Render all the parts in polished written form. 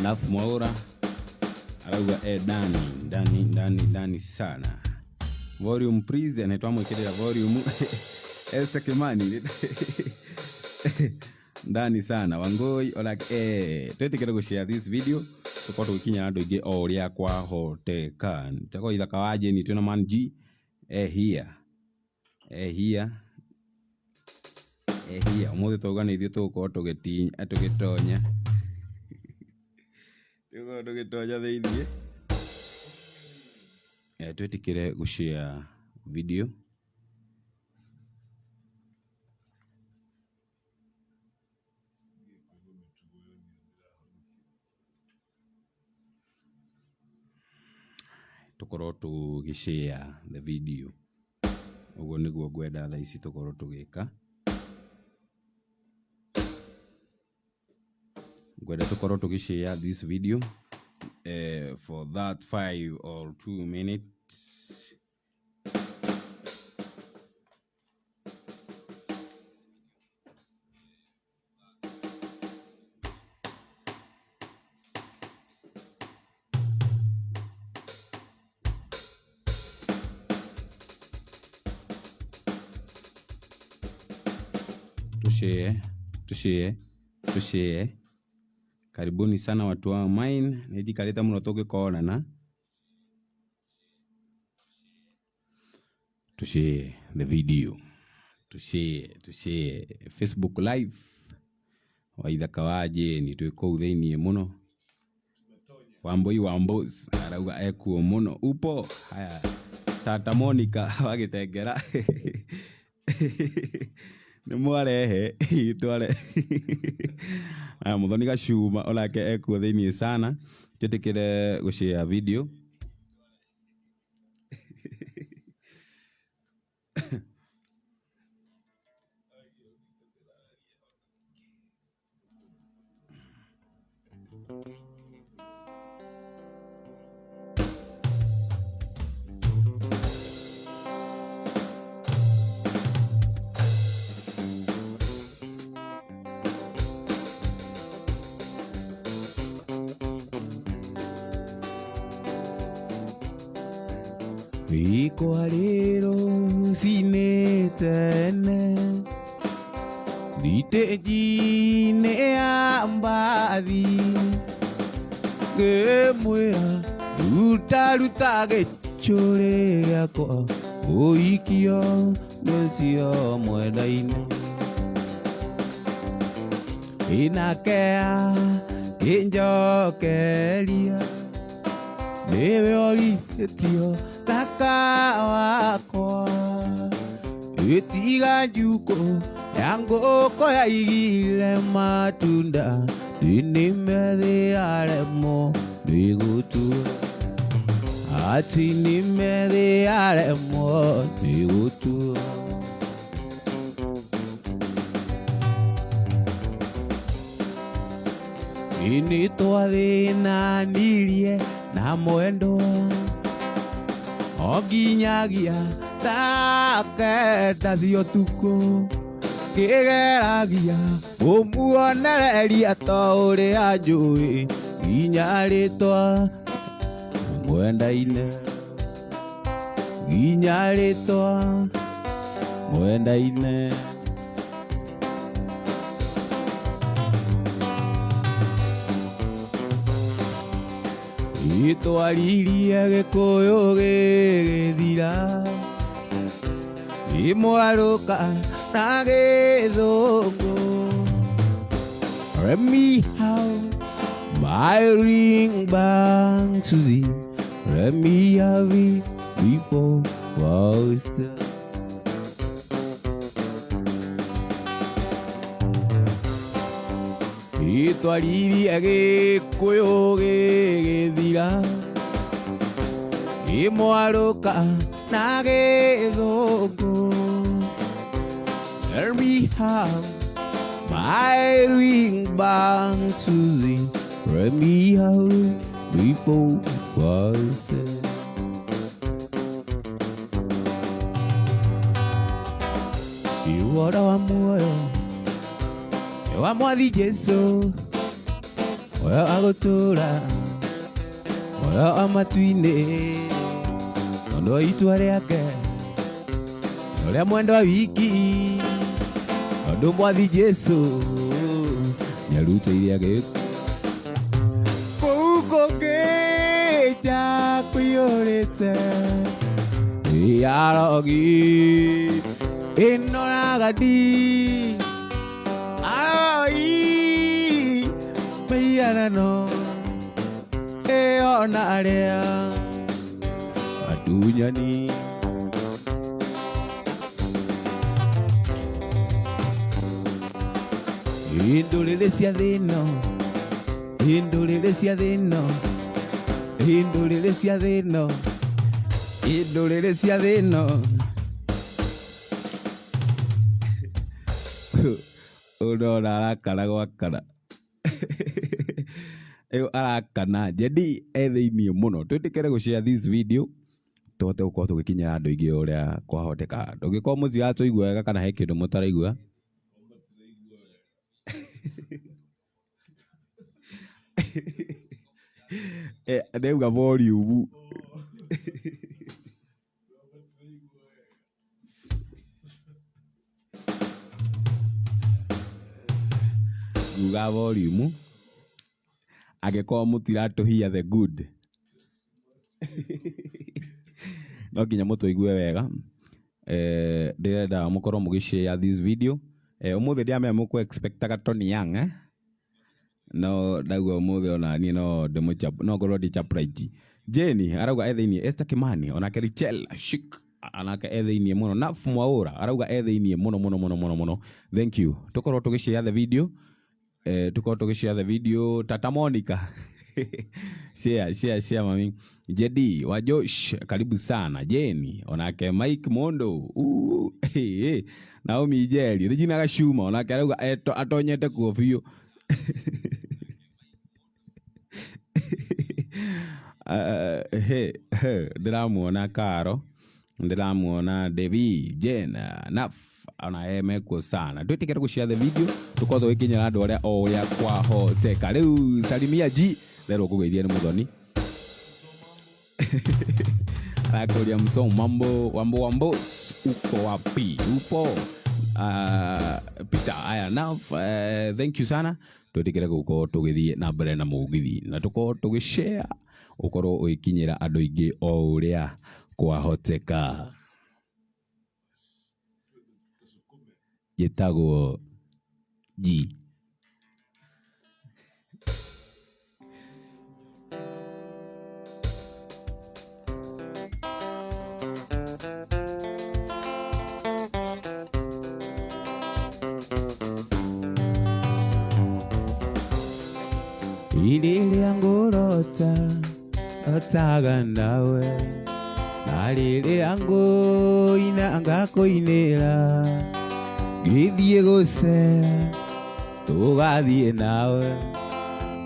alafu Mwaura arauga ndani sana. Volume please, anaitwa mwekelea volume. Esther Kimani ndani sana. Wangoi twetikire gushare this video tuko tukinya andu ingi o ria kwa hoteka. Tako Waithaka waje ni twina man G here umuthi tuga ni ithuĩ tugukorwo tugitonya thĩinĩ. Twetikire gushare video tukorwo tugishare the video. Uguo niguo ngwenda thaa ici tukorwo tugika. Ngwenda tukorwo tugishare this video for that 5 or 2 minutes. Tushare. Karibuni sana watu wa mine. Nijikarita muno tugikorana. Tushare the video. Tushare Facebook live. Waithaka waje ni twiko thĩinĩ muno. Wambos arauga ekuo muno. Upo haya Tata Monica wagitengera. Ni mwarehe itware Muthoni Gacuma onake ekuo thĩinĩ sana. Twetikire gushare video. Ikwa rĩro cinĩtene thitĩnji-inĩ ya mbathi ngĩmwĩra ruta gĩcũrĩ gĩakwa ũikio nĩcio mwenda-inĩ inakea kĩnjokeria nĩwe ũricĩtio Taka wakwa itiga njuko yangu ko yaigire matunda nimethiaremo nigutua ati nimethiaremo nigutua ini twathinanirie na mwendo oginyagia takenda cio tuko kigeragia umuonereria ta uria njui ginya ritwa mwenda-inĩ itwaririe gĩkũyũ gĩgĩthira imwaruka na gĩthũngũ. Let me have my ring back, Susie. Let me have it before first. Itwaririe gĩkũyũ gĩgĩthira imwaruka na gĩthũngũ. Let me have my ring back, Susie. Let me have it before first. Iwora wa muoyo wa Mwathi Jesu Oyo agutura oyo amatuine ondo itua riake oria mwendo wa wiki ondo mwathi Jesu niarutĩire agĩkũ kũu kũngĩ nja kũiyũrĩte arogi ĩno na gadi aroi mĩhianano ĩyo na arĩa atunyani indũrĩrĩ cia thĩ ĩno indũrĩrĩ cia thĩ ĩno indũrĩrĩ cia thĩ ĩno indũrĩrĩ cia thĩ ĩno ũrona arakara gwakara arakana Jedi thĩinĩ mũno twĩtĩkĩre gũshare this video tũhote gũkorwo tũgĩkinyĩra andũ aingĩ ũrĩa kwahoteka ndũngĩkorwo mũtiratũigua wega kana he kĩndũ mũtaraigua ndauga volume nguga volume angĩkorwo mũtiratũhia the good no nginya mũtũigue wega ndĩrenda mũkorwo mũgĩshare this video ũmũthĩ ndiamenya mũkũ expectaga Tony Young no ndauga ũmũthĩ ona niĩ no ngorwo ndĩ chaprite Jane arauga thĩinĩ Esther Kimani onake Richel Shik anake thĩinĩ mũno Naf Mwaura arauga thĩinĩ mũno thank you tũkorwo tũgĩshare the video tuko tugishare the video Tata Monica share mami Jedi wa Josh karibu sana Jeni onake Mike Mondo Naomi Jerry Regina Gashuma onake arauga atonyete kofio ndiramuona Karo ndiramuona Devi Jena Naf ona meko sana twĩtĩkĩre gũshare the video tũkorwo tũgĩkinyĩra andũ arĩa o ũrĩa kwahoteka rĩu salimia ji therwo kũgeithia nĩ mũthoni arakuria msomo mambo uko wapi upo Peter aya now thank you sana twĩtĩkĩre gũkorwo tũgĩthiĩ na mbere na mũgithi na tũkorwo tũgĩshare ũkorwo ũgĩkinyĩra andũ aingĩ o ũrĩa kwahoteka Yetagwo G Ilile angurota otaga nawe Nalile ango inanga koinera Githie gũcera tũgathiĩ nawe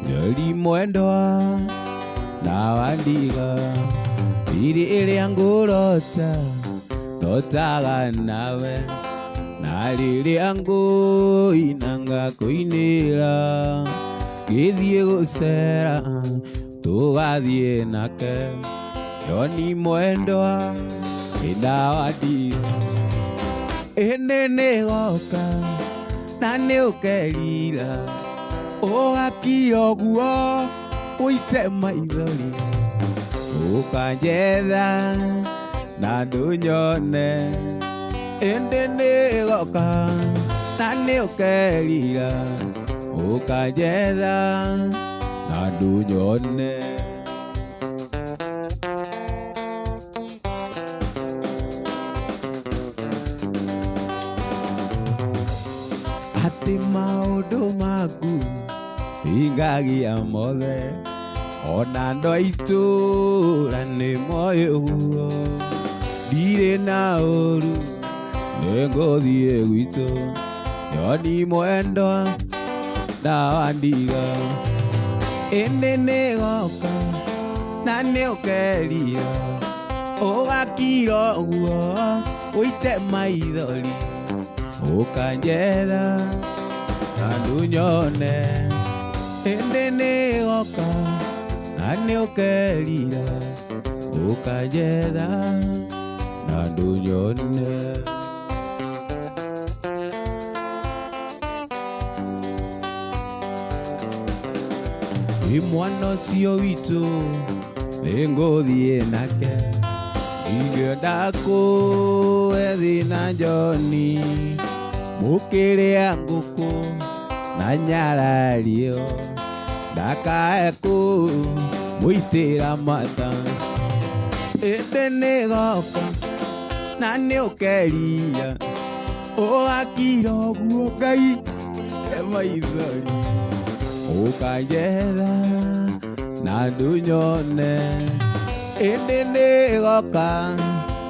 nyeri mwendwa na wandiga rĩrĩa ngũrota ndotaga nawe na rĩrĩa ngũinanga kũinĩra gĩthiĩ gũcera tũgathiĩ nake nyoni mwendwa na wandiga nĩ goka na nĩ ũkerira ũgakira ũguo ũite maithori ũkanjetha na ndũnyone ĩndĩ nĩ goka na nĩ ũkerira ũkanjetha na ndũnyone maũndũ maku hingagia mothe ona andũ a itũũra nĩ moĩ ũguo ndirĩ na ũru nĩ ngũthiĩ gwitũ nyoni mwendwa na wandiga ĩndĩ nĩ goka na nĩ ũkerira ũgakira ũguo ũite maithori ũkanjetha na ndũnyone ĩndĩ nĩgoka na nĩũkerira ũkanjetha na ndũnyone. Mwana ũcio witũ nĩngũthiĩ nake, ingĩenda kũhe thĩna Johni, mũkĩrĩa ngũkũ na nyarario, ndakae kũmũitĩra mata. Ĩndĩ nĩgoka na nĩũkeria ũgakira ũguo Ngai maithori, ũkanjetha na ndũnyone. Ĩndĩ nĩgoka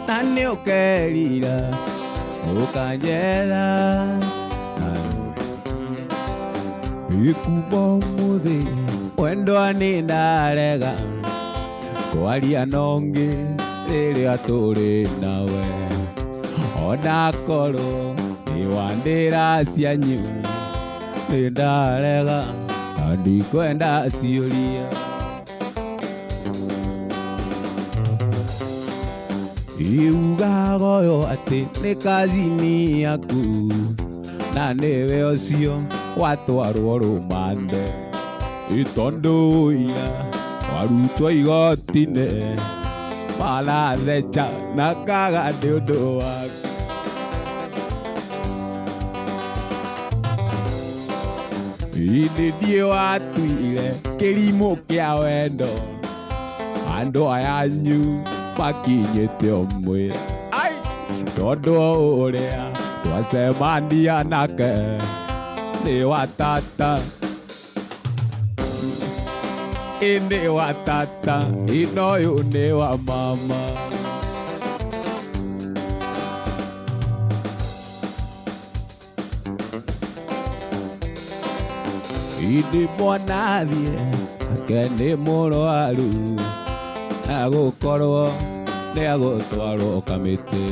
na nĩũkerira ũkanjetha na ikuuma ũmũthĩ wendwa nĩndarega kwaria nongĩ rĩrĩa tũrĩ nawe, ona korwo nĩwandĩra cianyu nĩndarega na ndikwenda ciũria. Iugaga ũyũ atĩ nĩ kazini yaku na nĩwe ũcio watwarwo rũmande, tondũ ira warutwo igoti-inĩ maratheca na ngaga nĩ ũndũ waku. Ĩndĩ ndiĩ watuire kĩrimũ kĩa wendo, andũ aya anyu makinyĩte ũmwĩra, tondũ ũrĩa twacemania nake nĩ wa tata, nĩ wa tata, ĩno ũyũ nĩ wa mama. Ĩndĩ mwana thiĩ nake nĩ mũrwaru, agũkorwo nĩagũtwarwo kamĩtĩ,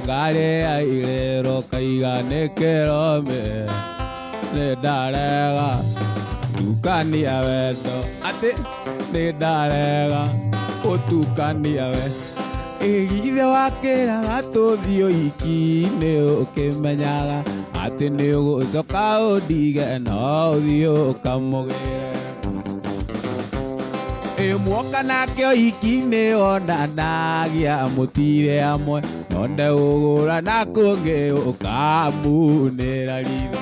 ngari ya irero kaiganĩkĩrome, nĩndarega gũtukania wendo, atĩ nĩndarega gũtukania wendo. Githĩ wakĩraga tũthiĩ ũhiki-inĩ ũkĩmenyaga atĩ nĩũgũcoka ũndige no ũthiĩ ũkamũgĩre. Mwoka nake ũhiki-inĩ onanagia mũtire hamwe, no ndegũgũra na kũngĩ ũkamunĩra ritho.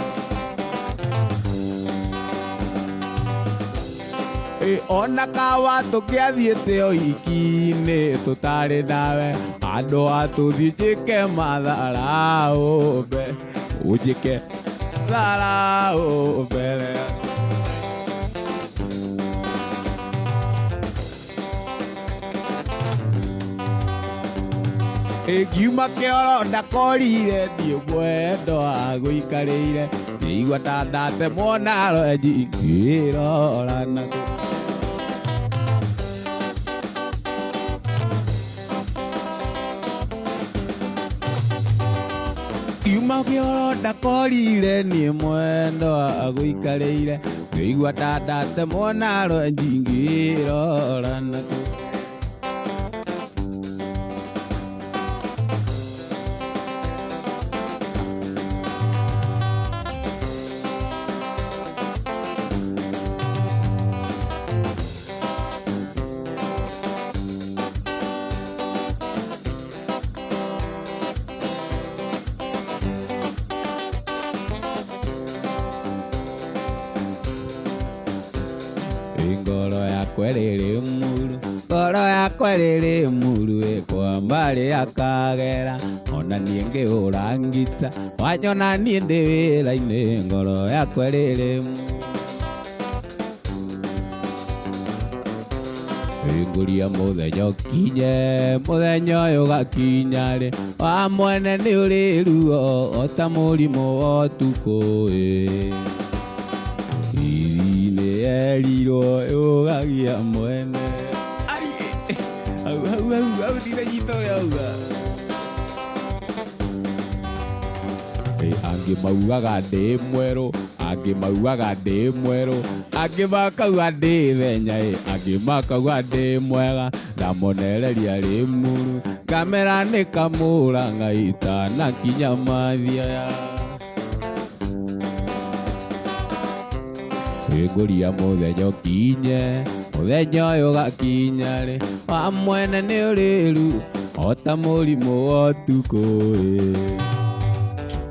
Ona kawa tũkĩathiĩte ũhiki-inĩ tũtarĩ nawe, andũ atũthiĩ njĩke matharaũ mbere, ũnjĩke tharaũ mbere. Ngiuma kĩoro ndakorire ndiĩ mwendo agũikarĩire, ngĩigua ta ndatemwo na rwenji ngĩrora nakũ. Ngiuma kĩoro ndakorire niĩ mwendo agũikarĩire, ngĩigua ta ndatemwo na rwenji ngĩrora nakũ. Ngoro yakwa ĩrĩ muru, ngoro yakwa ĩrĩ muru, kwamba rĩakagera, ona niĩ ngĩhũra ngita, wanyona niĩ ndĩ wĩra-inĩ, ngoro yakwa ĩrĩ muru. Ngũria mũthenya ũkinye, mũthenya ũyũ ũgakinya rĩ, wa mwene nĩ ũrĩ ruo ota mũrimũ wa ũtukũ. Erirwo ũgagia mwene, hau ndire nyita ũrĩa auga. Angĩ maugaga ndĩ mwerũ, angĩ maugaga ndĩ mwerũ, angĩ makauga ndĩ thenya, angĩ makauga ndĩ mwega, ngamonereria rĩ muru, ngamera nĩ kamũra itanakinya mathia. Ngũria mũthenya ũkinye, mũthenya ũyũ gakinya rĩ, wa mwene nĩ ũrĩru, o ta mũrimũ wa ũtukũ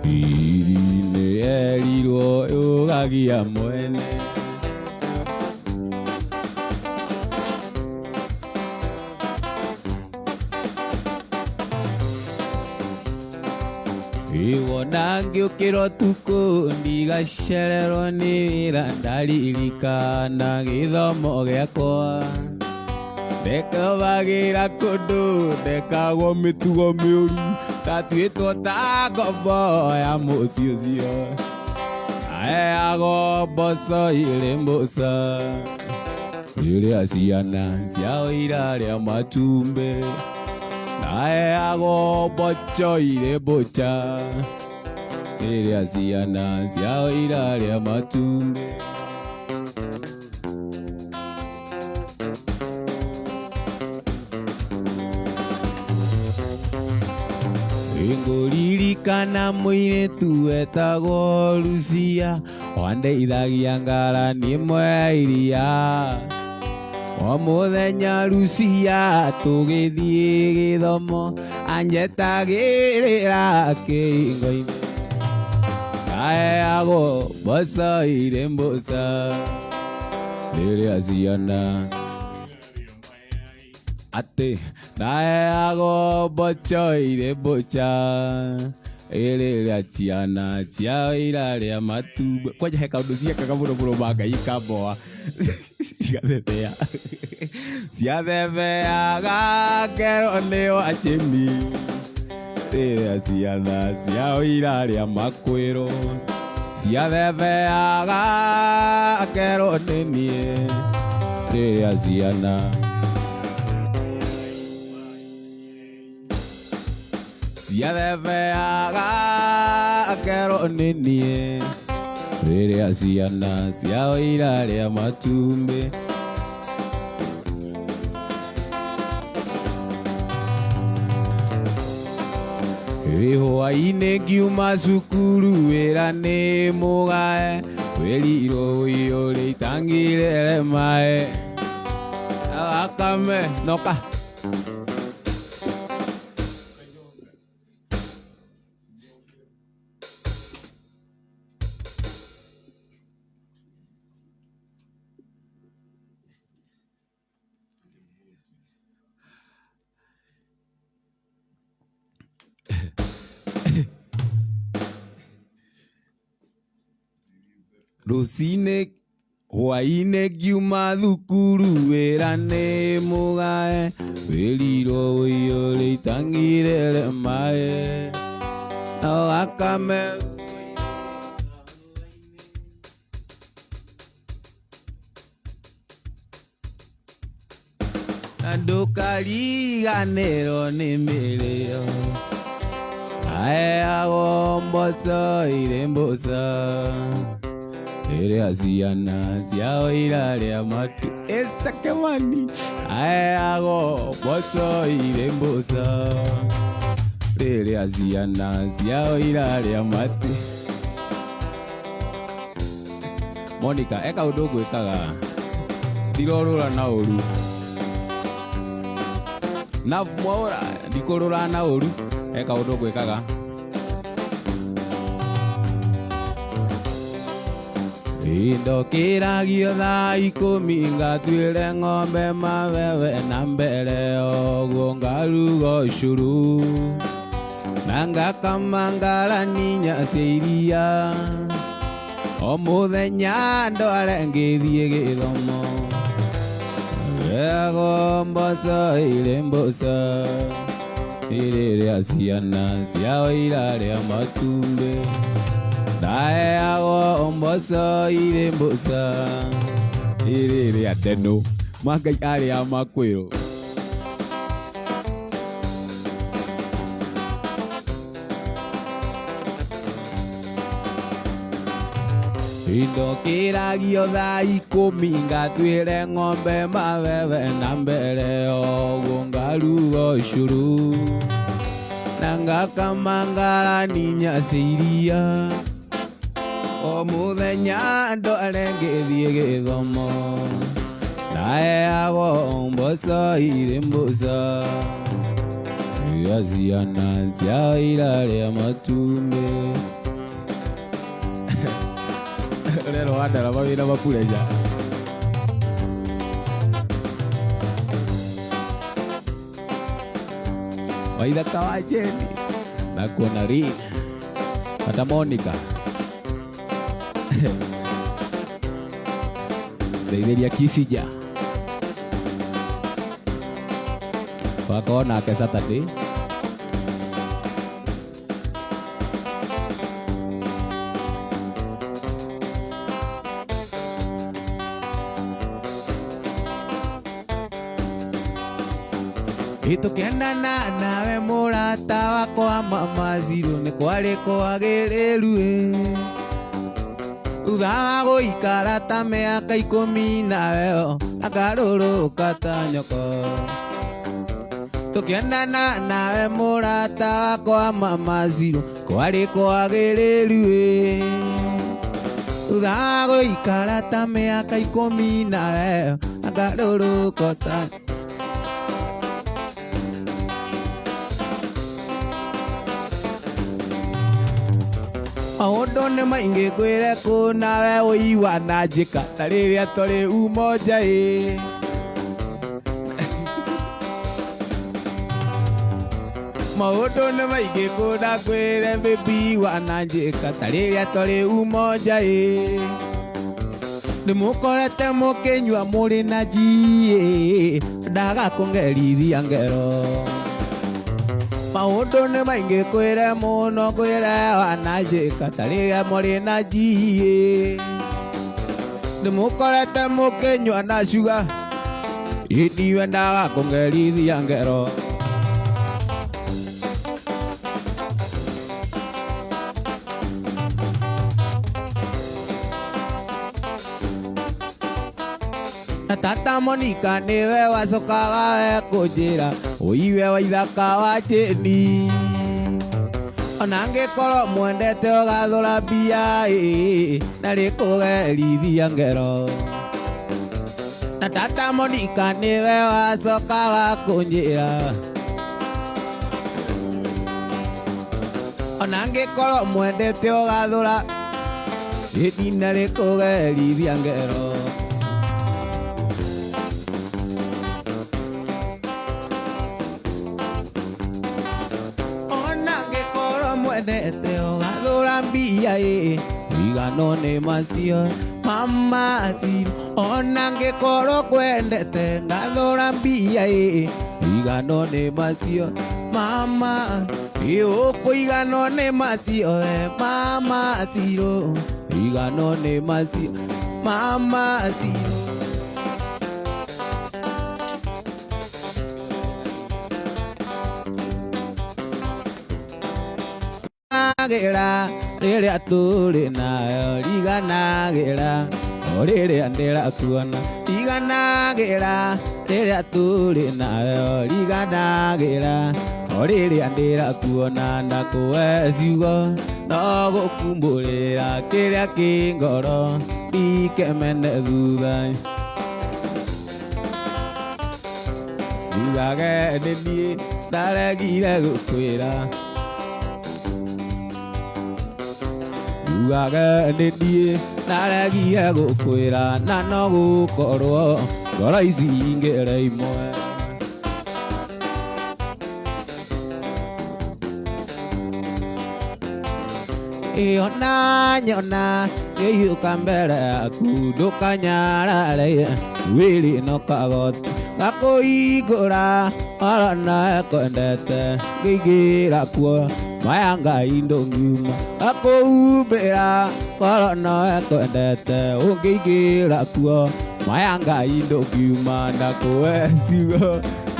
hihi nĩ erirwo ũgagia mwene. Wona ngĩũkĩra ũtukũ ndigacererwo nĩ wĩra, ndaririkana gĩthomo gĩakwa, ndekavagĩra kũndũ ndekagwo mĩtugo mĩũru, ndatuĩtwo ta ngombo ya mũciĩ ũcio, ndaheagwo mboco irĩ mbũca, rĩrĩa ciana ciao irarĩa matumbĩ, ndaheagwo mboco irĩ mbũca, rĩrĩa ciana ciao irarĩa matumbĩ. Ngũririkana mũirĩtu wetagwo Lucia, wandeithagia ngara nimwe iria, o mũthenya Lucia tũgĩthiĩ gĩthomo, anjetagĩrĩra kĩhingo-inĩ, ndaheagwo mboco irĩ mbũca, rĩrĩa ciana atĩ ndaheagwo mboco irĩ mbũca, rĩrĩa ciana ciao irarĩa matumbĩ. Kwanja he kaũndũ ciekaga mũno mũno ma Ngai ikamboa cigathethea, ciathetheaga ngero nĩ wachemi, rĩrĩa ciana ciao irarĩa makwĩrũ, ciathetheaga ngero nĩ niĩ, rĩrĩa ciana ciathetheaga ngero nĩ niĩ, rĩrĩa ciana ciao irarĩa matumbĩ. Hwaĩ-inĩ ngiuma cukuru wĩra nĩ mũgae, wĩrirwo ũiyũre itangĩrere maĩ, akame noka rũcinĩ hwaĩ-inĩ ngiuma thukuru wĩra nĩ mũgae, wĩrirwo ũiyũre itangĩrere maĩ, no akame na ndũkariganĩrwo nĩ mĩrĩo, aheagwo mboco irĩ mbũca, rĩrĩa ciana ciao irarĩa matumbĩ. Esther Kimani aheagwo mboco irĩ mbũca, rĩrĩa ciana ciao irarĩa matumbĩ. Monica, eka ũndũ ngwĩkaga, ndirorũra na ũru. Nafu Mwaura, ndikũrũra na ũru, eka ũndũ ngwĩkaga. Ndokĩragio thaa 10 ngatuĩre ng'ombe mawewe, na mbere ũguo ngaruga ũcũrũ, na ngakama ngarani cia iria, o mũthenya ndware ngĩthiĩ gĩthomo, heagwo mboco irĩ mbũca, rĩrĩa ciana ciao irarĩa matumbĩ, ndaheagwo mboco irĩ mbũca, rĩrĩa ndeno Mangai arĩa makwĩrwo. Indokiragio thaa 10 ngatuĩre ng'ombe mabebe na mbere yoguo ngaruga ũcũrũ na ngakama ngaraninya iria o mũthenya ndware ngĩthiĩ gĩthomo ndaheagwo mboco irĩ mbũca iria ciana ciao irarĩa matumbĩ rero wandara mawĩra mapureca Waithaka wa Jeni na kuona Rina hata Monica ndeithĩria Kisija wakorwo nake Saturday Tukendana nawe mũrata wakwa mama Ziro nĩ kwarĩ kwagĩrĩru thutha wa gũikara ta mĩaka 10 nawe akarũrũka ta nyoko tukendana nawe mũrata wakwa mama Ziro kwarĩ kwagĩrĩru thutha wa gũikara ta mĩaka 10 nawe akarũrũka ta maũndũ nĩ maingĩ ngwĩre kũ nawe ũiwa na njĩka ta rĩrĩa tũrĩ umoja maũndũ nĩ maingĩ kũ na ngwĩre baby wana njĩka ta rĩrĩa tũrĩ umoja ndĩmũkorete mũkĩnyua mũrĩ na nji ndaga kũngerithia ngero maũndũ nĩ maingĩ kwĩre mũno kwĩre wananjĩka ta rĩrĩa mũrĩ na nji ndĩmũkorete mũkĩnyua na cuga ndiwe ndaga kũngerithia ngero na tata Monica niwe wacokaga kũnjĩra ũiwe Waithaka wa Jeni ona angĩkorwo mwendete ũgathũra mbia na rĩkũgerithia ngero na tata Monica niwe wacokaga kũnjĩra ona angĩkorwo mwendete ũgathũra na rĩkũgerithia ngero mwendete ũgathũra mbia igano nĩ macio mama Ziro ona ngĩkorwo kwendete ngathũra mbia igano nĩ macio mama ũkũigano nĩ macio mama Ziro igano nĩ macio mama Ziro Gera rĩrĩa tũrĩ nayo riganagĩra o rĩrĩa ndĩrakuona riganagĩra rĩrĩa tũrĩ nayo riganagĩra o rĩrĩa ndĩrakuona na kũwe ciugo no gũkumbũrĩra kĩrĩa kĩ ngoro ndikemene thutha njugage nĩ niĩ ndaregire gũkwĩra njugage nĩ niĩ ndaregire gũkwĩra na no gũkorwo ngoro ici ingĩrĩ imwe ona nyona ngĩhiũka mbere yaku ndũkanyarare wĩrĩ no kagoti gakũhingũra arana kwendete ngĩingĩra kuo maya Ngai ndũngiuma gakũhumbĩra korona kwendete ũngĩingĩra kuo maya Ngai ndũngiuma na kũwe ciugo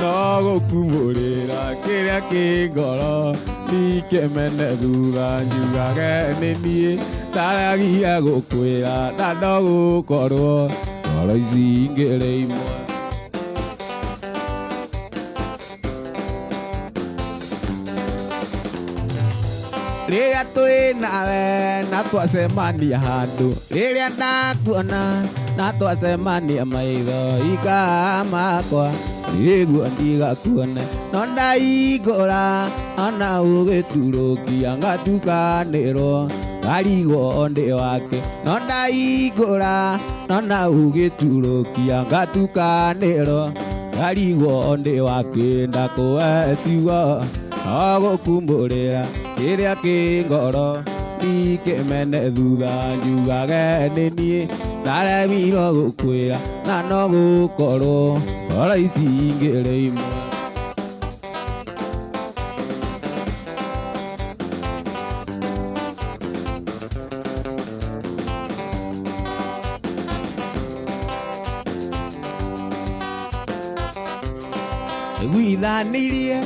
no gũkumũrĩra kĩrĩa kĩ ngoro ndikĩmene thutha njugage nĩ niĩ ndaragia gũkwĩra na no gũkorwo ngoro ici ingĩrĩ imwe. Rĩrĩa twĩ nawe na twacemania handũ, rĩrĩa ndakuona na twacemania maitho-inĩ makwa, nĩguo ndigakuone no ndaihingũra ona ũgĩturũkia ngatukanĩrwo ngarigwo ndĩ wake, no ndaihingũra ona ũgĩturũkia ngatukanĩrwo ngarigwo ndĩ wake, ndakũhe ciugo no gũkumũrĩra kĩrĩa kĩ ngoro ndikĩmene thutha njugage nĩ niĩ ndaremirwo gũkwĩra na no gũkorwo ngoro ici ingĩrĩ imwe. Gwithanĩrie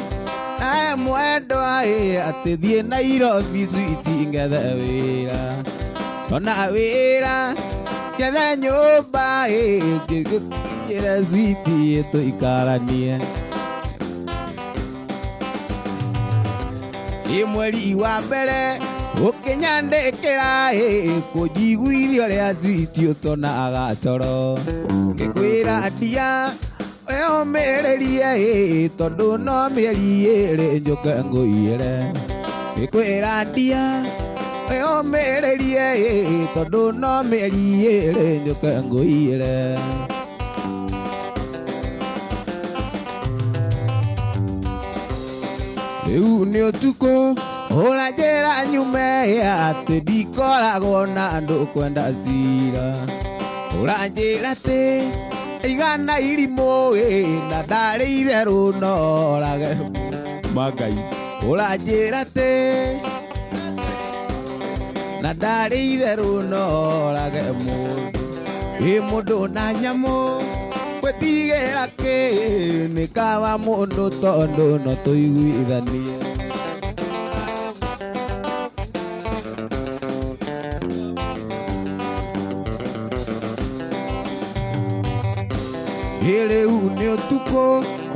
nawe mwendwa atĩ thiĩ Nairobi switi ngethe wĩra, ona wĩra ngethe nyũmba ngĩgũkĩre switi tũikaranie. Nĩ mweri wa mbere ũkĩnyandĩkĩra kũnjiguithia ũrĩa switi ũtonaga toro, ngĩkwĩra ndia wĩyũmĩrĩrie tondũ no mĩeri ĩrĩ njũke ngũiyĩre, ngĩkwĩra ndia wĩyũmĩrĩrie tondũ no mĩeri ĩrĩ njũke ngũiyĩre. Rĩu nĩ ũtukũ ũranjĩra nyume atĩ ndikoragwo na andũ kwenda cira, ũranjĩra atĩ igana irimũ na ndarĩ itherũ norage Magai, ũranjĩra atĩ na ndarĩ itherũ norage mũndũ, wĩ mũndũ na nyamũ gwĩtigĩra kĩ nĩ kaba mũndũ tondũ no tũiguithanie. Rĩu nĩ ũtukũ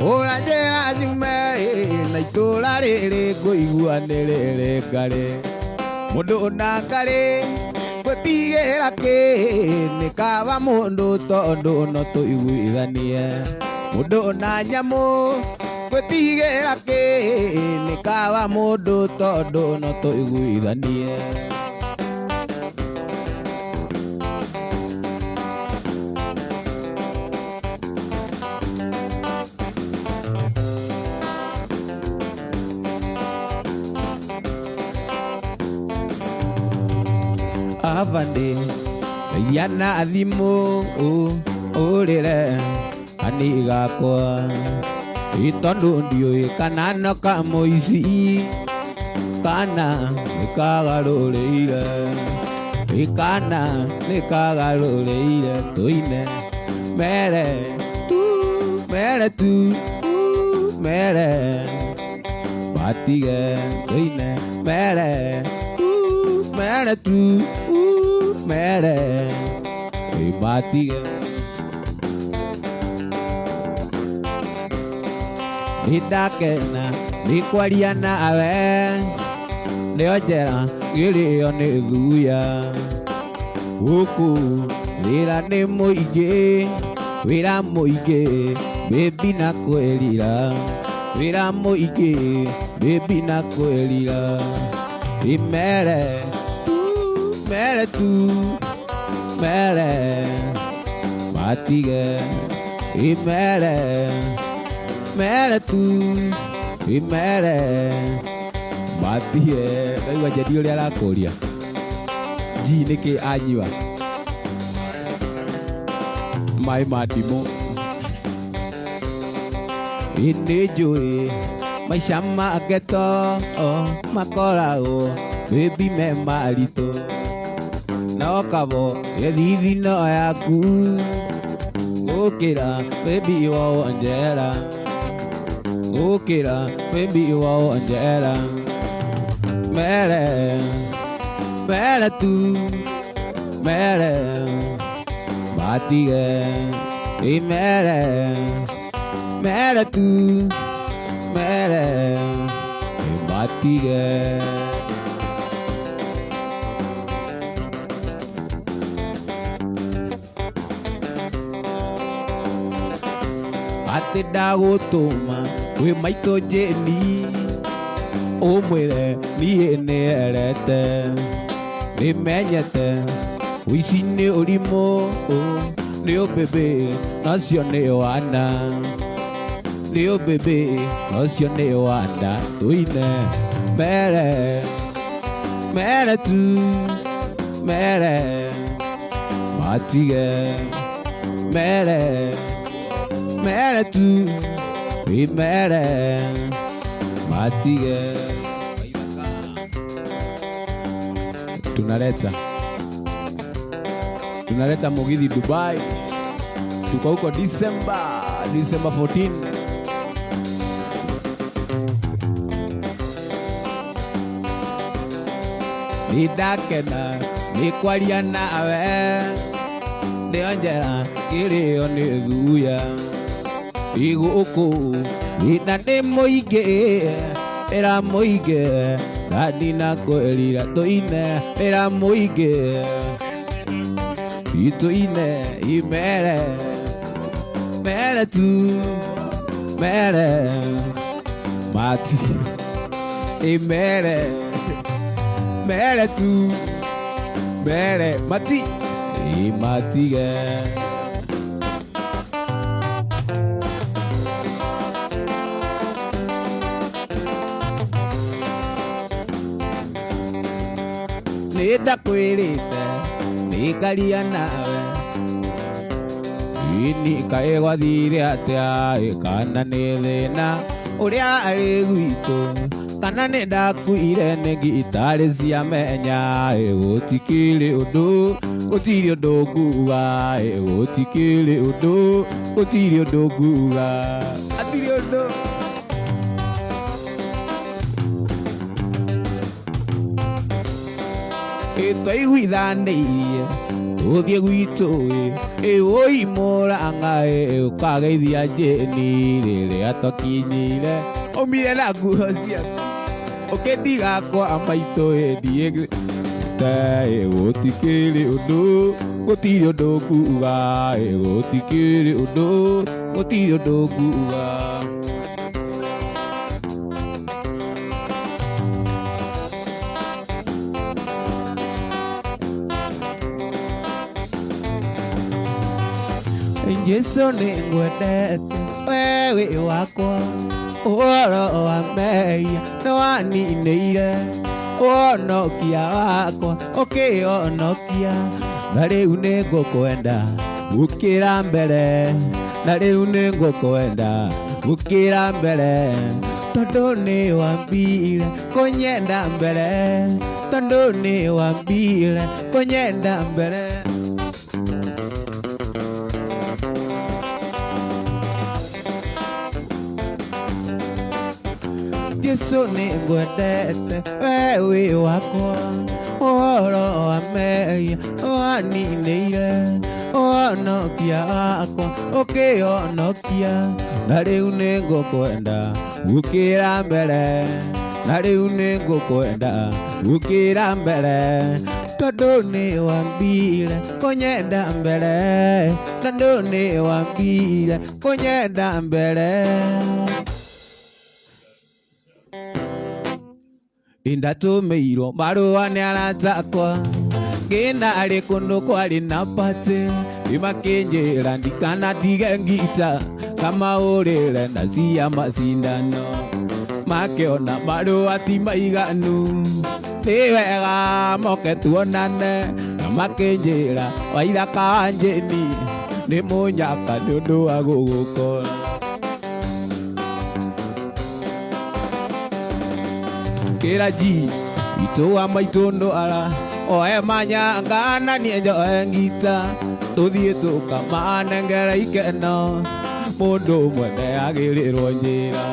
ũranjĩra nyume na itũra rĩrĩ ngũigua nĩ rĩrĩ ngarĩ, mũndũ na ngarĩ gwĩtigĩra kĩ nĩ kaba mũndũ tondũ no tũiguithanie. Mũndũ na nyamũ gwĩtigĩra kĩ nĩ kaba mũndũ tondũ no tũiguithanie. Avande yana thimũ ũrĩre ani gakwa, tondũ ndiũĩ kana no kamũici kana nĩ kagarũrĩire, kana nĩ kagarũrĩire. Tũine mere tu mere tu mere matige, tũine mere mere tu mere matige. Nĩndakena nĩ kwaria nawe, nĩo njĩra gĩrĩo nĩ thuya, gũkũ wĩra nĩ mũingĩ, wĩra mũingĩ baby na kwĩrira, wĩra mũingĩ baby na kwĩrira. Mere mere tu mere matige, mere mere tu mere matige. Ndaigua Jendi ũrĩa arakũria ji nĩkĩ anyua maĩ ma ndimũ. Nĩ njũĩ maica ma ngeto makoragwo baby me maritũ, no kabo gĩthithino yaku gũkĩra baby wowo njera. ukira baby wao Angela mere mere tu mere matige mere mere tu mere matige ate ndagutuma wi maito jeni umwire nie nierete nimenyete wici ni urimo ni ubebe nacio ni wana ni ubebe nacio ni wana tuine mere mere tu mere matige mere mere tu mere matige tunaleta mugithi Dubai, tuko huko December 14. Nidakena nikwaria nawe ndionjera kirio ni thuya iguku ina ni muingi era muingi ndina kwirira tuine era muingi ituine imere mere tu mere mati imere mere tu mere mati imatige ndakwirite nikaria nawe ini kaegwathire atia kana ni thina uria ari gwitu kana ni ndakuire ni gitari cia menya gutikiri undu gutiri undu nguga gutikiri undu gutiri undu nguga atiri undu twaiguithanirie tuthie gwitu woi muranga ukageithia jeni riria twakinyire umire na nguo ciaku ukindigakwa maitu ndie te gutikiri undu gutiri undu nguga gutikiri undu gutiri undu nguga Yesu ni ngwendete wewe wakwa uhoro wa meia no waninĩire wonokia wakwa ũkĩonokia na rĩu nĩ ngũkwenda gũkĩra mbere na rĩu nĩ ngũkwenda gũkĩra mbere tondũ nĩ wambire kũnyenda mbere tondũ nĩ wambire kũnyenda mbere Yesu ni ngwendete wewe wakwa uhoro wa meia waninĩire wonokia wakwa ũkĩonokia na rĩu nĩ ngũkwenda gũkĩra mbere na rĩu nĩ ngũkwenda gũkĩra mbere tondũ nĩ wambire kũnyenda mbere tondũ nĩ wambire kũnyenda mbere Indatumĩirwo marũa nĩ arata akwa ngĩna arĩ kũndũ kwarĩ na pate makĩnjĩra ndikanatige ngita kamaũrĩre na cia macindano makĩona marũa ti maiganu nĩ wega moke tuonane na makĩnjĩra Waithaka wa Njĩni nĩ mũnyaka nĩ ũndũ wa gũgũkora kira ji itu wa maitondo ala oe manyanga na nienjo ngita tuthie tukamanengera ikeno mundu mwene agirirwo njira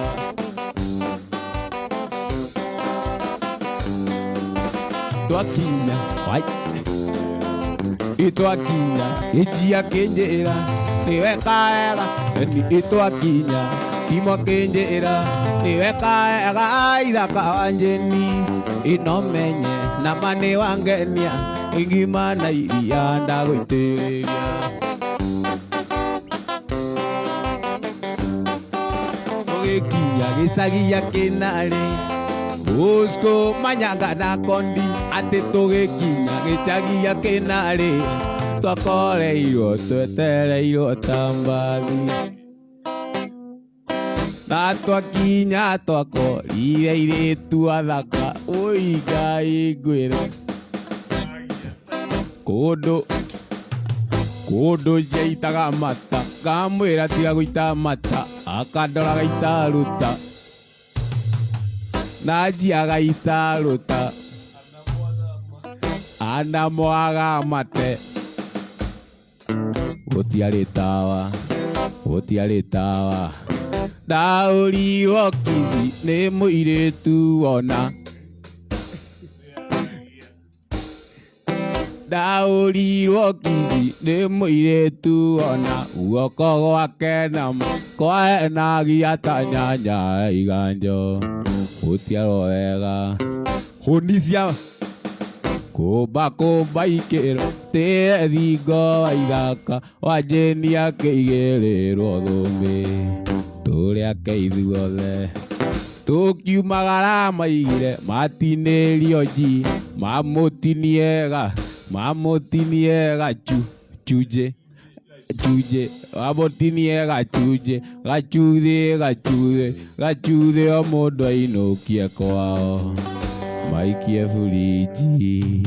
twakinya itwakinya ijia kenjera niweka wega itwakinya timo kenjera niweka wega Waithaka wanjeni inomenye na mane wangenia ingima na iria ndagwitiria tugikinya gicagi gia Kinare usko manyaga na kondi ati tugikinya gicagi gia Kinare twakoreirwo twetereirwo tambathi na twakinya twakorire iritu athaka oi Ngai ngwira kundu jaitaga mata ngamwira tiga guita mata akandora gaita ruta na njiaga ita ruta anamwaga mate gutiarĩ tawa ndaũrirwo kici nĩ mũirĩtu wona ndaũrirwo kici nĩ mũirĩtu wona guoko gwake namo kwahenagia ta nyanya iganjo gũtiarwo wega hũni cia kũmba ikĩro tĩe thingo Waithaka wanjeni akĩigĩrĩrwo thũmbĩ tũrĩake ithuothe tũkiumagara maigire matinĩrio nji mamũtinie gachuje wamũtinie gachuthĩ o mũndũ ainũkie kwao maikie burinji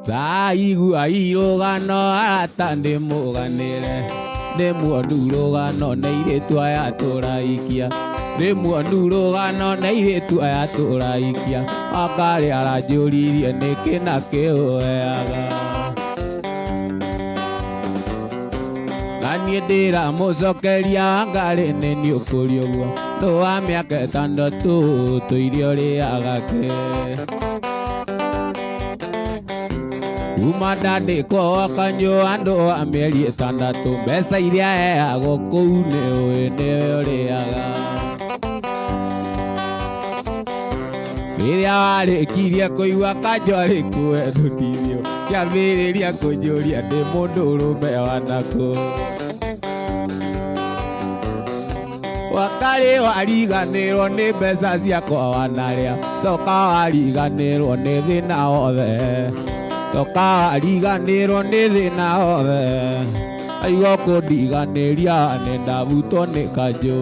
taigua irũgano arata ndĩmũganĩre ndĩmuonu rũgano nĩ irĩtu aya tũraikia ndĩmuonu rũgano nĩ irĩtu aya tũraikia akarĩ aranjũririe nĩkĩ na kĩũheaga na niĩ ndĩramũcokeria ngarĩ nĩ niĩ ũkũria ũguo nũ wa mĩaka ĩtandatũ tũirio rĩaga kĩ kuma ndandĩkwo wakanyũ andũ a mĩeri ĩtandatũ mbeca iria heagwo kũu nĩ ũĩ nĩwe ũrĩaga rĩrĩa warĩkirie kũigua kanjũ arĩ kwendũtithio kĩambĩrĩria kũnjũria ndĩ mũndũ ũrũme wanakũ wakarĩ wariganĩrwo nĩ mbeca ciakwa wanarĩa coka wariganĩrwo nĩ thĩna wothe coka wariganĩrwo nĩ thĩna wothe aigua kũndiganĩria nĩ ndabutwo nĩ kanjũ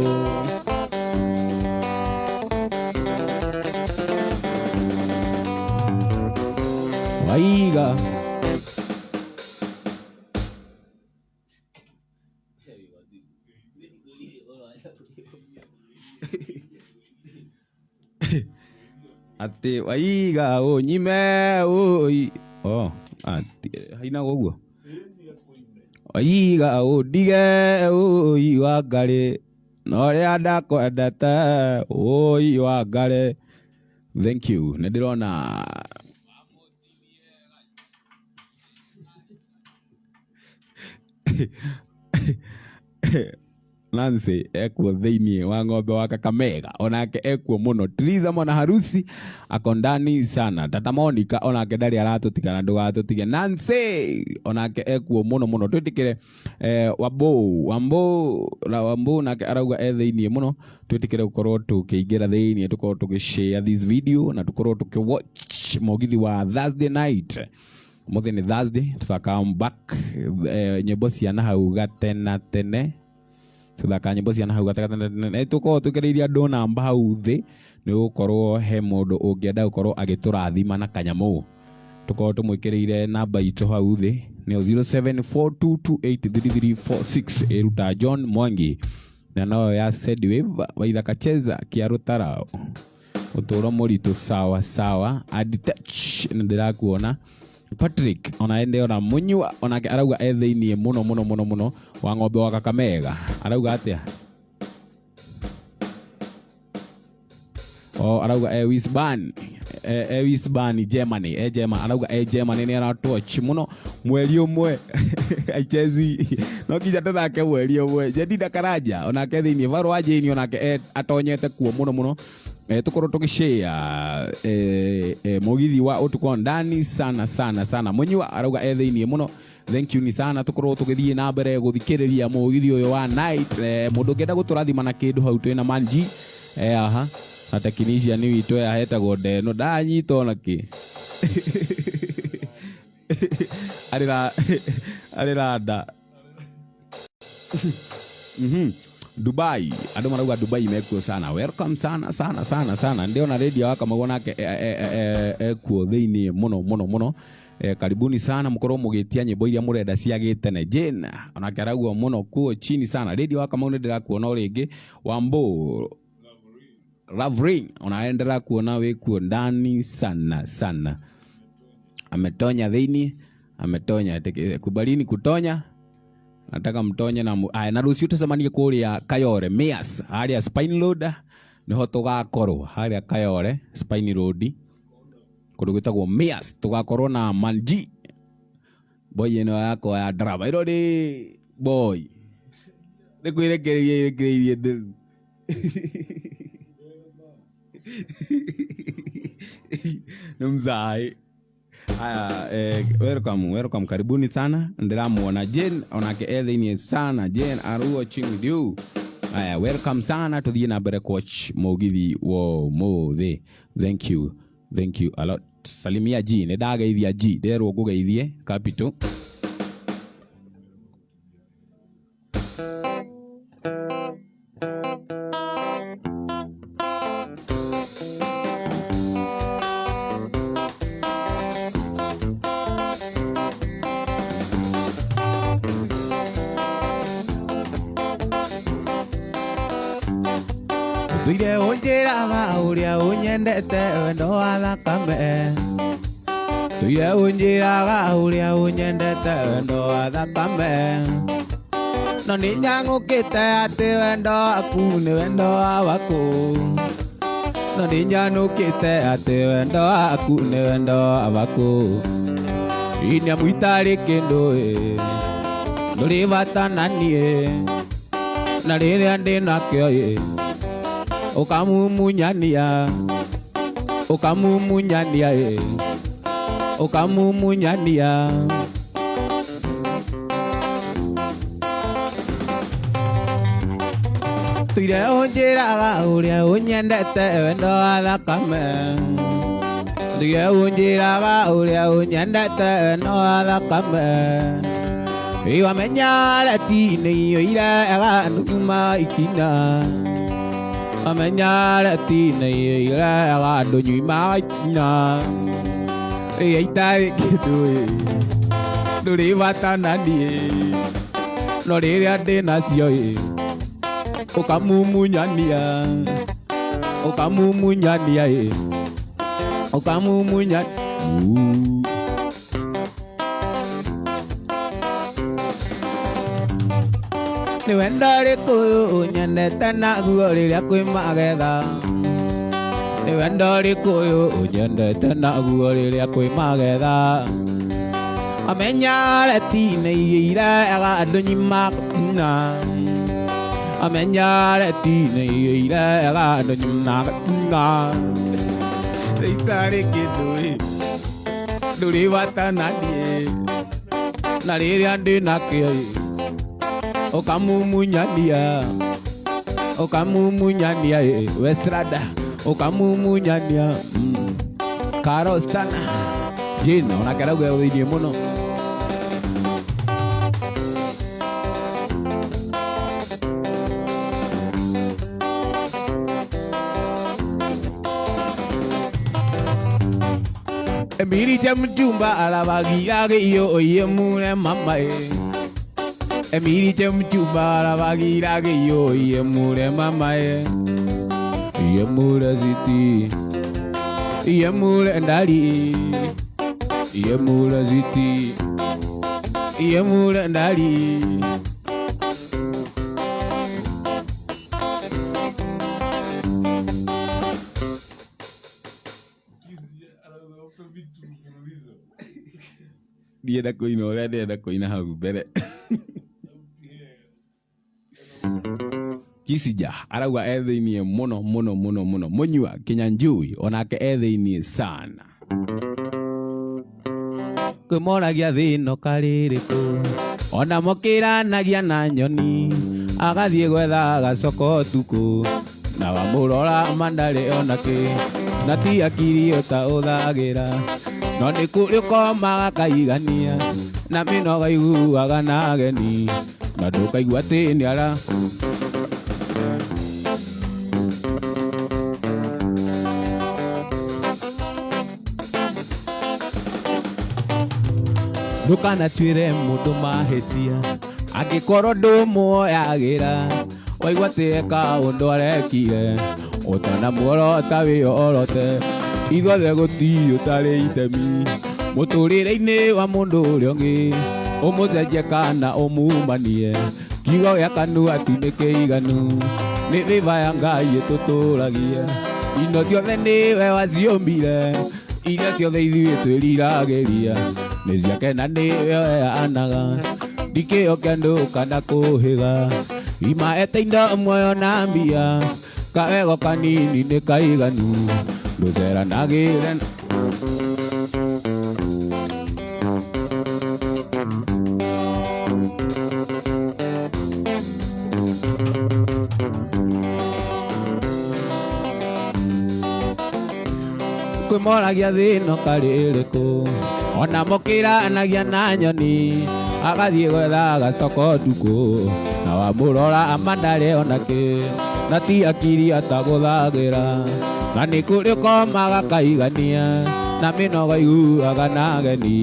Waiga ati Waiga unyime ui ati haina guo Waiga undige ui Wangari no ria ndakwendete ui Wangari thank you nĩ ndĩrona Nancy ekuo thĩinĩ wa ng'ombe wa Kakamega onake ekuo mũno Triza mwana harusi ako ndani sana tata Monica onake ndarĩ aratũtigana ndũgatũtige Nancy onake ekuo mũno twĩtĩkĩre Wambo nake arauga thĩinĩ mũno twĩtĩkĩre gũkorwo tũkĩingĩra thĩinĩ tũkorwo tũgĩshare this video na tũkorwo tũkĩwatch mũgithi wa Thursday night mũthĩ nĩ Thursday tũthaka back nyĩmbo cia nahau gatene tuthaka nyĩmbo cia nahau gatene tũkorwo tũkĩrĩirie andũ namba hau thĩ nĩ gũkorwo he mũndũ ũngĩenda gũkorwo agĩtũrathima na kanyamũ tũkorwo tũmwĩkĩrĩire namba itũ hau thĩ nĩyo 0742283346 ĩruta John Mwangi na nayo ya Sedwave Waithaka cheza kia Rũtarao ũtũũro mũritũ sawa aditach nĩ ndĩrakuona Patrick onaende ona munyua onake arauga thĩinĩ mũno wa ng'ombe wa Kakamega arauga atĩa arauga Wisban Germany German arauga Germany ni aratwatch muno mweri umwe aichezi no kinya tathake mweri umwe Jedida Karanja onake thiini varo ajini onake atonyete kuo muno tukorwo tugishare mugithi wa utuko ndani sana munywa arauga thiini muno. Thank you ni sana tukorwo tugithie na mbere guthikiriria mugithi uyu wa night mundu ngenda guturathima na kindu hau twina manji aha na technician witu ahetagwo Ndeno ndanyita naki arira Dubai andu marauga Dubai mekuo sana. Welcome sana ndiona radio waka magona nake ekuo thiini muno karibuni sana mukorwo mugitia nyimbo iria murenda cia gitene Jane onake arauga muno kuo chini sana radio waka maune ndirakuona uringi Wambo Lavering unaendelea kuona wekuo ndani sana ametonya thiini ametonya kubalini kutonya nataka mtonye na rucio tucemanie kuria Kayore Meas haria Spine Road niho tugakorwo haria Kayore Spine Road kundu gwitagwo Meas tugakorwo na Manji boy ino yako ya drama iro ri boy ni kwirekereirie Numzai welcome karibuni sana ndiramuona Jane onake thiini sana Jane are watching with you welcome sana tuthie na mbere coach mugithi wo muthi thank you a lot salimia G ne ndageithia G nderwo ngugeithie capital Tuire unjiraga uria unyendete wendo wa thakame Tuire unjiraga uria unyendete wendo wa thakame No ninyangukite ati wendo waku ni wendo wa waku No ninyangukite ati wendo waku ni wendo wa waku Inya mwitari kindu nduri vatananie Na riria ndinakio Okamumunyania Tuire unjiraga uria unyendete wendo wa thakame Tuire unjiraga uria unyendete wendo wa thakame Iwamenya ratini yoirega numa ikina Amenya ratini yoirega numa ikina Eitari kitu nduri vatananie no riria ndinacio ukamumunyania ni wendo riku unyendete naguo riria kwi magetha ni wendo riku unyendete naguo riria kwi magetha amenya ratini yoirega andu nyimakuna Amenya ratini yoirega andu nyimakuna Eitari kitu nduri vatananie na riria ndinakio ukamumunyania Westrada ukamumunyania Karostana Jina unakeragua thiini muno Emiri chamchumba alabagira giyo oyemure mamae Emiri chamchumba alabagira giyo oyemure mamae Yemure ziti Yemure ndali Yemure ziti Yemure ndali ndienda kũina ũrĩa ndĩrenda kũina hau mbere. Kisija arauga e thĩiniĩ mũno mũno mũno mũno. Mũnyua Kĩnyanjui onake e thĩiniĩ sana. Kwĩmoragia thĩno karĩrĩkũ ona mũkĩranagia na nyoni agathiĩ gwetha gacoko tukũ na wamũrora mandarĩ onake na ti akiri ota ũthagĩra no nĩ kũrĩ ũkomaga kaigania na mĩnoga iguaga na ageni na ndũkaigua atĩ nĩara ndũkanatuĩre mũndũ mahĩtia angĩkorwo ndũmuoyagĩra waigua atĩ eka ũndũ arekire ũtanamuorota wĩyorote ithuothe gũtirĩ ũtarĩ itemi mũtũrĩre-inĩ wa mũndũ ũrĩa ũngĩ ũmũcenjie kana ũmumanie kiugo gĩa kanua ti nĩ kĩiganu nĩ mĩva ya Ngai ĩtũtũragia ino ciothe nĩwe waciũmbire iria ciothe ithuĩ twĩriragĩria nĩ ciake na nĩwe anaga ndikĩo kĩandũ kana kũhĩga imaete indo muoyo na mbia kawego kanini nĩ kaiganu ndũceranagĩre kwĩmoragia thĩno karĩrĩkũ ona mũkĩranagia na nyoni agathiĩ gwetha gacoko tukũ na wamũrora mandarĩ onake na ti akiri atagũthagĩra na nĩ kũrĩ ũkomaga kaigania na mĩnoga iguaga na ageni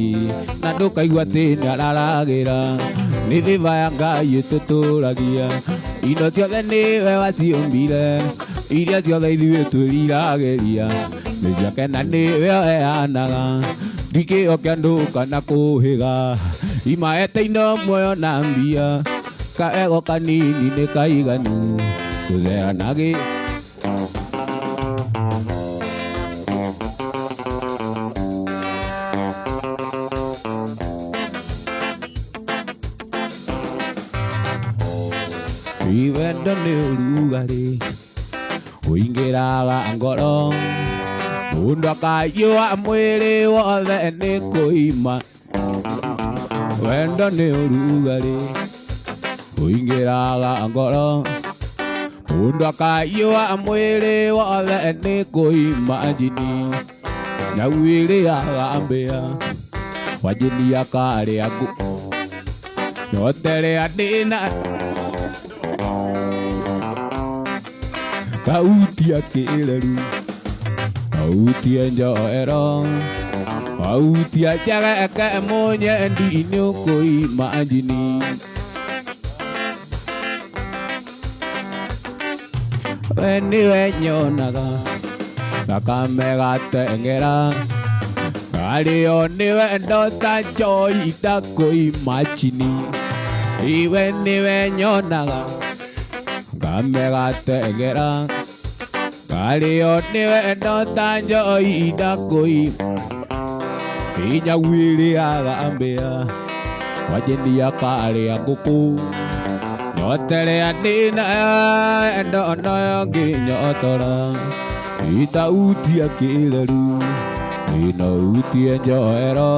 na ndũkaigua atĩ nĩararagĩra nĩ mĩva ya Ngai ĩtũtũragia ino ciothe nĩwe waciũmbire iria ciothe ithuĩ twĩriragĩria nĩ ciake na nĩwe anaga ndikĩo kĩandũ kana kũhĩga imaete indo muoyo na mbia kaego kanini nĩ kaiganu tũtheanagĩ wendo nĩ ũrugarĩ ũingĩraga ngoro mũndũ akayũa mwĩrĩ wothe nĩ kũima wendo nĩ ũrugarĩ ũingĩraga ngoro mũndũ akayũa mwĩrĩ wothe nĩ kũima njini nyau ĩrĩaga mbĩa wanjini akarĩa ngũ nyoterĩa ndĩna kautia kĩreru kautia njoero kautia njageke mũnyendi nĩ ũkũima njini we nĩwe nyonaga thakame gateng'era karĩo nĩwe ndota njoi ndakũima chini iwe nĩwe nyonaga thakame gateng'era karĩo nĩwe ndota njoi ndakũima inya gwĩrĩaga mbĩa wanjini akarĩa ngũkũ nyoterĩa ndĩna endo noyo ngĩnyotora itautia kĩreru inautie njoero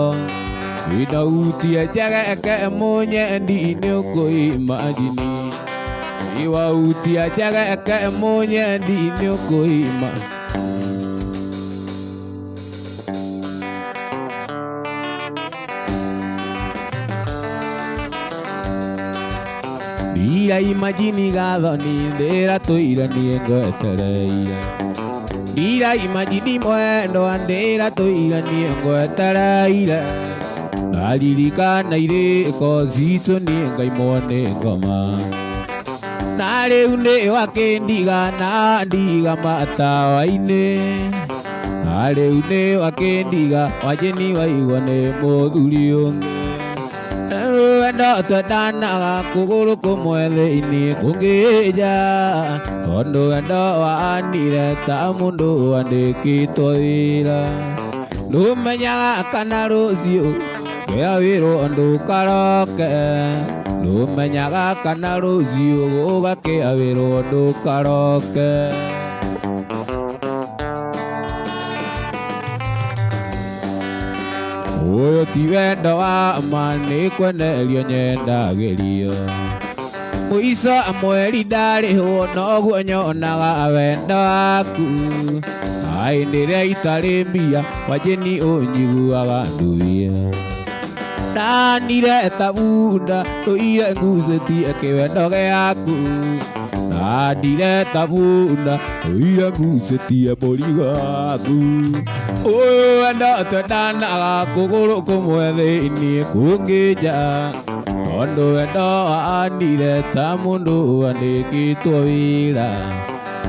inautie njageke mũnyendi nĩ ũkũima njini iwautia njageke mũnyendi nĩ ũkũima ndiraima njini gathoni ndĩratũire niĩ ngwetereire ndiraima njini mwendwa ndĩratũire niĩ ngwetereire ndaririkana irĩko citũ niĩ ngaimwo nĩ ngoma na rĩu nĩ wakĩndiga na ndiga matawa-inĩ na rĩu nĩ wakĩndiga wanjini waigua nĩ mũthuri ũngĩ wendo twendanaga kũgũrũ kũmwe thĩinĩ kũngĩnja tondũ wendo wanire ta mũndũ wandĩkĩtwo wĩra ndũmenyaga kana rũciũ Kea wiro ndukaroke numenyaga kana rucio gugakea wiro ndukaroke. Uyu ti wendo wa ma nĩ kwenerio nyendagĩrio. Mũico mweri ndarĩhwo noguo nyonaga wendo waku. Hĩndĩ ĩrĩa itarĩ mbia wanjĩni ũnjiguaga nduia. Ndanire ta bunda ndũire ngucĩtie kĩwendo gĩaku. Nandire ta bunda ndũire ngucĩtie mũrigo waku. Ũyũ wendo twendanaga kũgũrũ kũmwe thĩiniĩ kũngĩ nja. Tondũ wendo wanire ta mũndũ wandĩkĩtwo wĩra.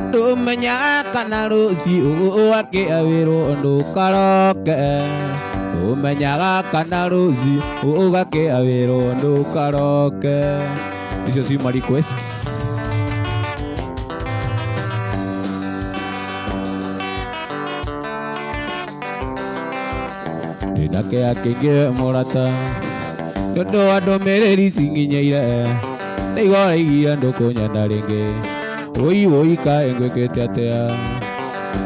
Ndũmenyaga kana rũciũ ũgakĩa wĩrwo ndũkaroke. Ndũmenyaga kana rũciũ ũgakĩa wĩrwo ndũkaroke. Icio ciuma requests. Ndĩnakĩa kĩngĩ mũrata tondũ wa ndũmĩrĩri cinginyĩire. Ndaigua ũraigia ndũkũnyenda rĩngĩ. Woi kaĩ ngwĩkĩte atĩa.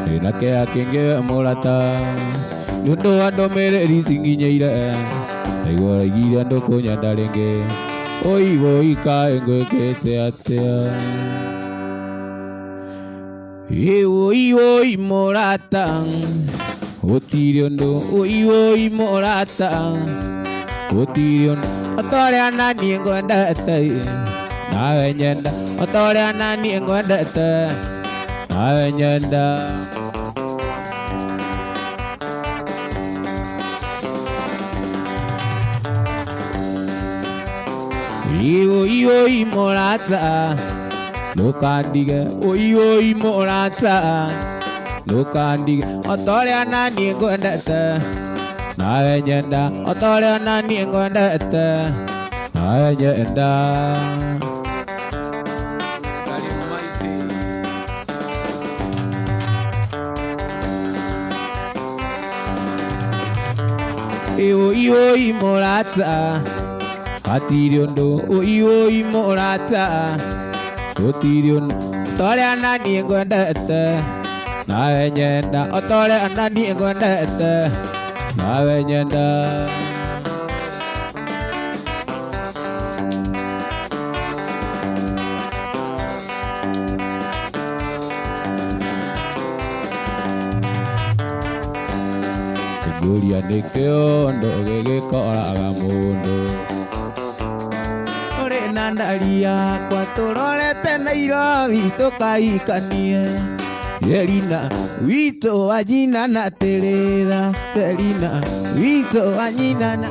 Ndĩnakĩa kĩngĩ mũrata tondũ wa ndũmĩrĩri cinginyĩire. Ndaigua ũraigia ndũkũnyenda rĩngĩ. Woi kaĩ ngwĩkĩte atĩa. Woi mũrata gũtirĩ ũndũ. Woi mũrata gũtirĩ ũndũ otorĩa naniĩ ngwendete nawe nyenda. Otorĩa naniĩ ngwendete nawe nyenda. Woi mũrata ndũkandige. Woi mũrata ndũkandige. Otorĩa naniĩ ngwendete nawe nyenda. Otorĩa naniĩ ngwendete nawe nyenda. Woi mũrata hatirĩ ũndũ. Woi mũrata gũtirĩ ũndũ. Otorĩa naniĩ ngwendete nawe nyenda. Otorĩa naniĩ ngwendete nawe nyenda. Kĩguũria nĩ kĩondo gĩgĩkoraga mũndũ. Ũrĩ na ndari yakwa tũrorete Nairobi tũkahikanie. Selina witũ wa nyina na Teresa. Selina witũ wa nyina na.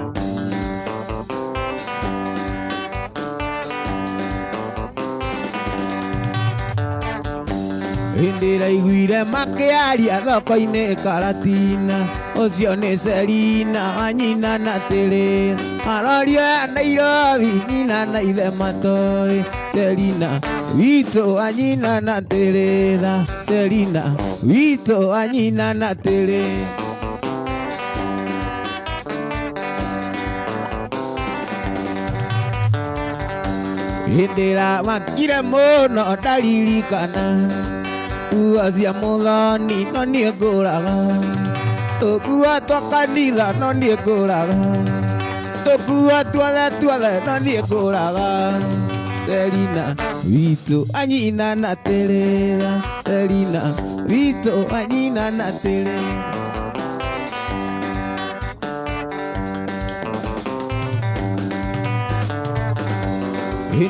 Hĩndĩ ĩraiguire makĩaria thoko-inĩ Karatina. Ũcio nĩ Selina wa nyina na Teresa. Arorio ya Nairobi nyina na ithe matoĩ. Selina witũ wa nyina na Teresa. Selina witũ wa nyina na Teresa. Hĩndĩ ĩramakire mũno ndaririkana. Nguo cia mũthoni no niĩ ngũraga. Tũkuo twa kanitha no niĩ ngũraga. Tũkuo tuothe no niĩ ngũraga. Selina witũ wa nyina na Teresa. Selina witũ wa nyina na Teresa.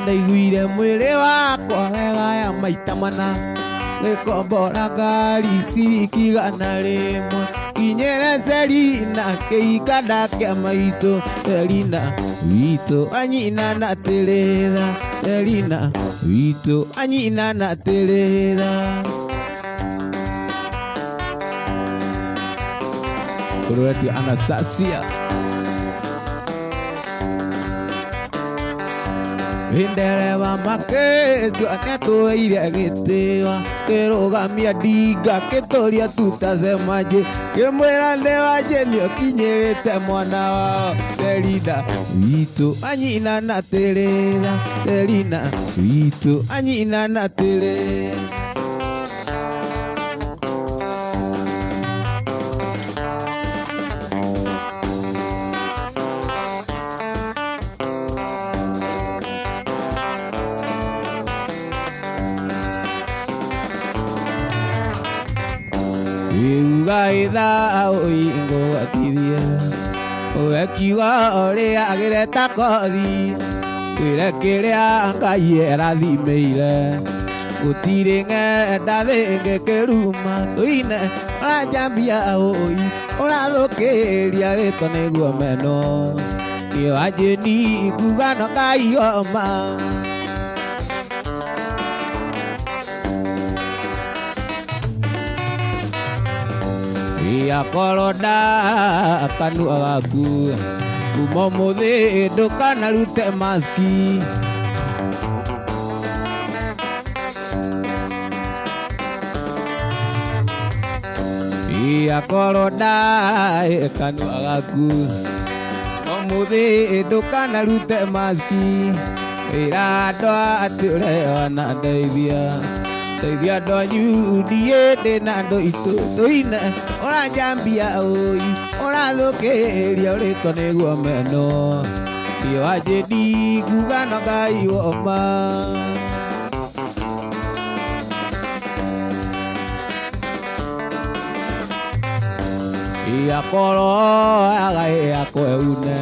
Ndaiguire mwĩrĩ wakwa wegaya maita mana. Gĩkombora ngari ciringi 100. Kinyĩre Selina kĩikanda kĩa maitũ. Selina witũ wa nyina na Teresa. Selina witũ wa nyina na Teresa. Kũrũetio Anastasia. Indereva maketu anatueire gitiwa kirugamia ndinga kituria tutasemaje kimwira ndiwaje niokinyirite mwana wao Delina witu anyina na tirira Delina witu anyina na tirira Ugaitha uingo atithia uekiuga uria agireta kothi wire kiria Ngai erathimeire gutiri ng'enda thingi kiruma tuine urajambia ui urathukiria rito niguo meno nio anjini kuga no Ngai oma Akorwo kanua gaku kuma umuthi ndukanarute maski akorwo kanua gaku umuthi ndukanarute maski ira andu ati ureona ndeithia Teithia ndo nyudie ndina ndo itu tuine urajambia ui urathukiria urito niguo meno nio anjini kuga no Ngai woma akorwo agai akweune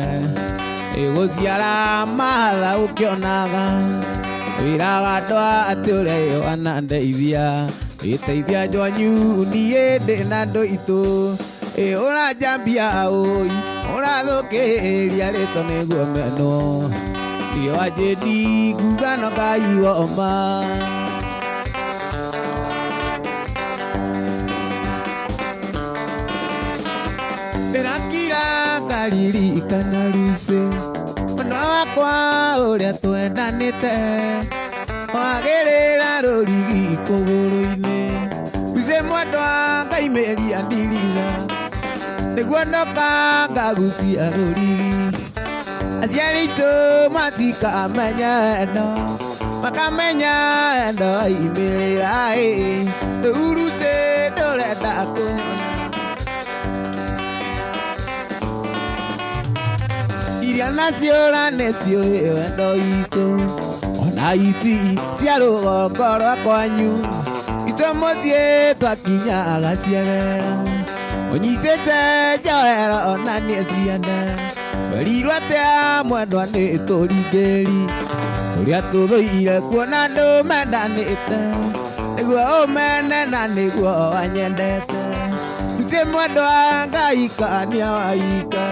iguciara matha ukionaga wiraga ndwa ati ureona ndeithia iteithia njwanyu nie ndina ndo itu urajambia ui urathukiria rito niguo meno nio anjini kuga no Ngai woma ndirakira ngaririkana ruce mwana wakwa uria twendanite wagirira rurigi kuguru-ini ruce mwendwa ngaimeria ndirica niguo ndoka ngagucia rurigi aciari itu matikamenya endo makamenya endo imirira riu ruce ndurenda kunyona iria nacio ranecio wendo itu ona iti cia rugongo rwa kwanyu itwe muciĩ twakinya agaciarera unyitĩte njohera ona nĩ ciana werirwo atĩa mwendwa nĩ tũringĩri tũrĩa tũthũire kuona andũ mendanĩte nĩguo ũmene na nĩguo wanyendete ruce mwendwa Ngai kania waika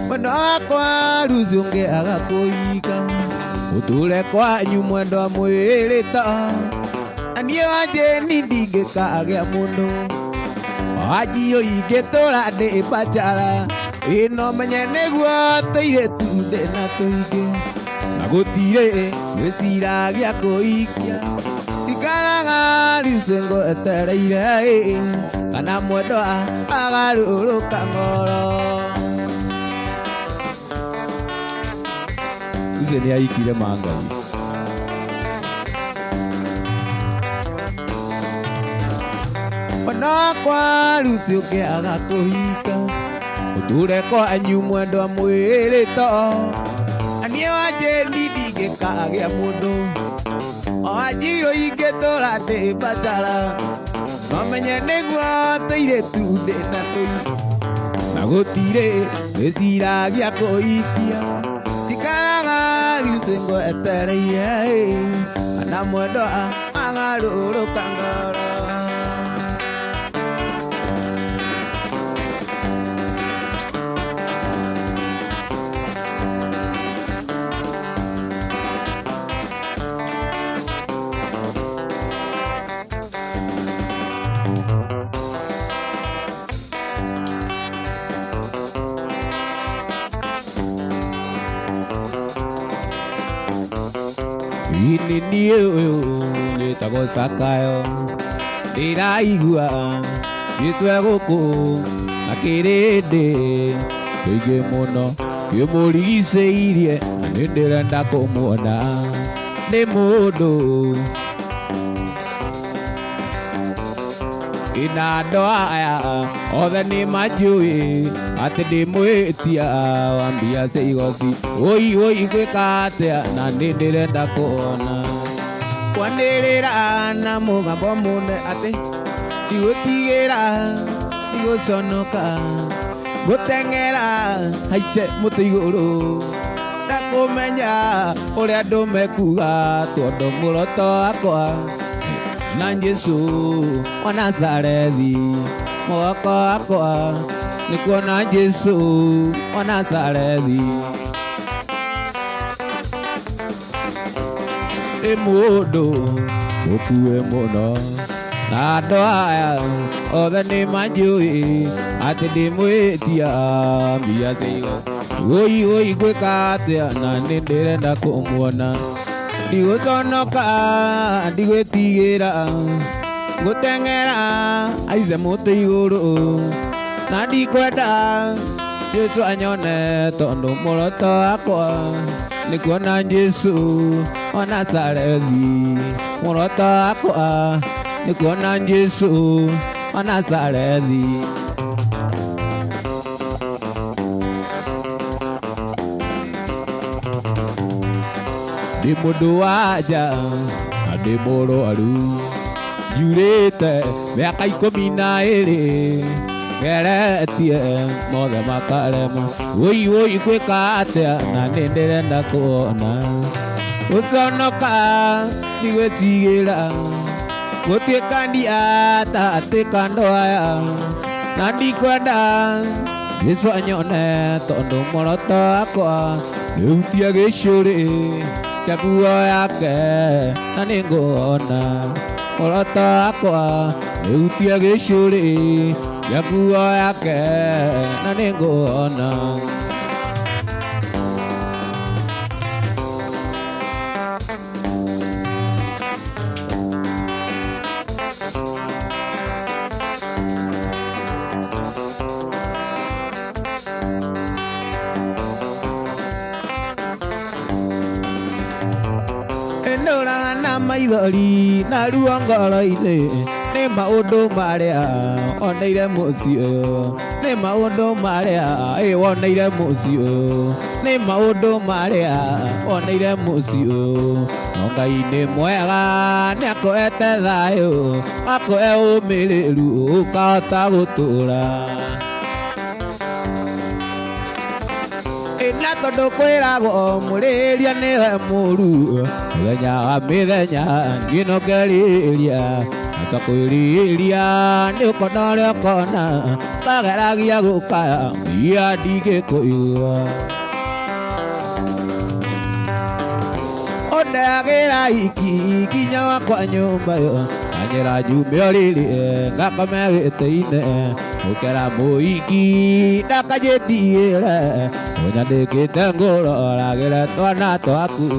mwendwa wakwa ruci ũngĩaga kũika uture kwanyu mwendwa mwĩrĩta na niĩ wanjĩni ndingĩkagĩa mũndũ wanjio ingĩtũra ndĩ mbanjara ĩno menye nĩguo tũirĩtu ndĩna tũingĩ na gũtirĩ gwĩciragia kũikia ikaraga ruci ngwetereire kana mwendwa agarũrũka ngoro Ruce nĩ aikire Mangai mwana wakwa ruci ũngĩaga kũhika ũture kwanyu mwendwa mwĩrĩto na niĩ wanjĩni ndingĩkagĩa mũndũ wanjirũ ingĩtũra ndĩ mbanjara no menye nĩguo tũirĩtu ndĩna tũingĩ na gũtirĩ gwĩciragia kũikia ikaraga ruci ngwetereire kana mwendwa agarũrũka ngoro ini niĩ ũyũ gĩtagwo Zakayo, ndĩraigua Jesũ e gũkũ na kĩrĩndĩ kĩingĩ mũno kĩmũrigicĩirie, na nĩ ndĩrenda kũmuona. Nĩ mũndũ ina andũ aya othe nĩ manjũĩ atĩ ndĩ mwĩtia wa mbia cia igooti. Oi gwĩka atĩa na nĩ ndĩrenda kuona. Kwanĩrĩra na mũgambo mũnene atĩ ndigũtigĩra, ndigũconoka, gũteng'era haiche mũtĩ igũrũ, ndakũmenya ũrĩa andũ mekuga, tondũ mũroto wakwa na Jesũ wa Nazarethi. Mwako wakwa nĩ kuona Jesũ wa Nazarethi. Nĩ mũndũ mũkuĩ mũno na andũ aya othe nĩ manjũĩ atĩ ndĩ mwĩtia mbia cia igooti. Oi gwĩka atĩa na nĩ ndĩrenda kũmuona. Ndigũconoka, ndigwĩtigĩra, gũteng'era haice mũtĩ igũrũ, na ndikwenda Jesũ anyone, tondũ mũroto wakwa nĩ kuona Jesũ wa Nazarethi. Mũroto wakwa nĩ kuona Jesũ wa Nazarethi. Ndĩ mũndũ wa-nja na ndĩ mũrũaru, njurĩte mĩaka 12, ngeretie mothe makarema. Oi gwĩka atĩa na nĩ ndĩrenda kuona. Gũconoka, ndigwĩtigĩra, gũtuĩkania ta atĩ kando aya, na ndikwenda Jesũ anyone, tondũ mũroto wakwa nĩhutia gĩcũrĩ kĩa nguo yake na nĩ nguona. Mũroto wakwa nĩhutia gĩcũrĩ kĩa nguo yake na nĩ nguona. Ndũraga na maithori na ruo ngoro-inĩ, nĩ maũndũ marĩa oneire mũciĩ ũyũ, nĩ maũndũ marĩa woneire mũciĩ ũyũ, nĩ maũndũ marĩa woneire mũciĩ ũyũ. No Ngai nĩ mwega, nĩ akũhete thayũ, akũhe ũmĩrĩru, ũkahota gũtũũra. Na tondũ kwĩragwo mũrĩria nĩwe mũũru, mũthenya wa mĩthenya ngĩno ngerĩria, ata kwĩrĩria nĩ ũkona ũrĩa ũkona, kageragia gũkaya mbia ndingĩkũigua. Ũndeagĩra iki kinya wakwa nyũmba yo, nganyĩra njume ũrĩrĩe ngakome gĩtĩ-inĩ, ũkera mũiki ndakanjĩtigĩre, ũnyandĩkĩte ngũroragĩre twana twaku.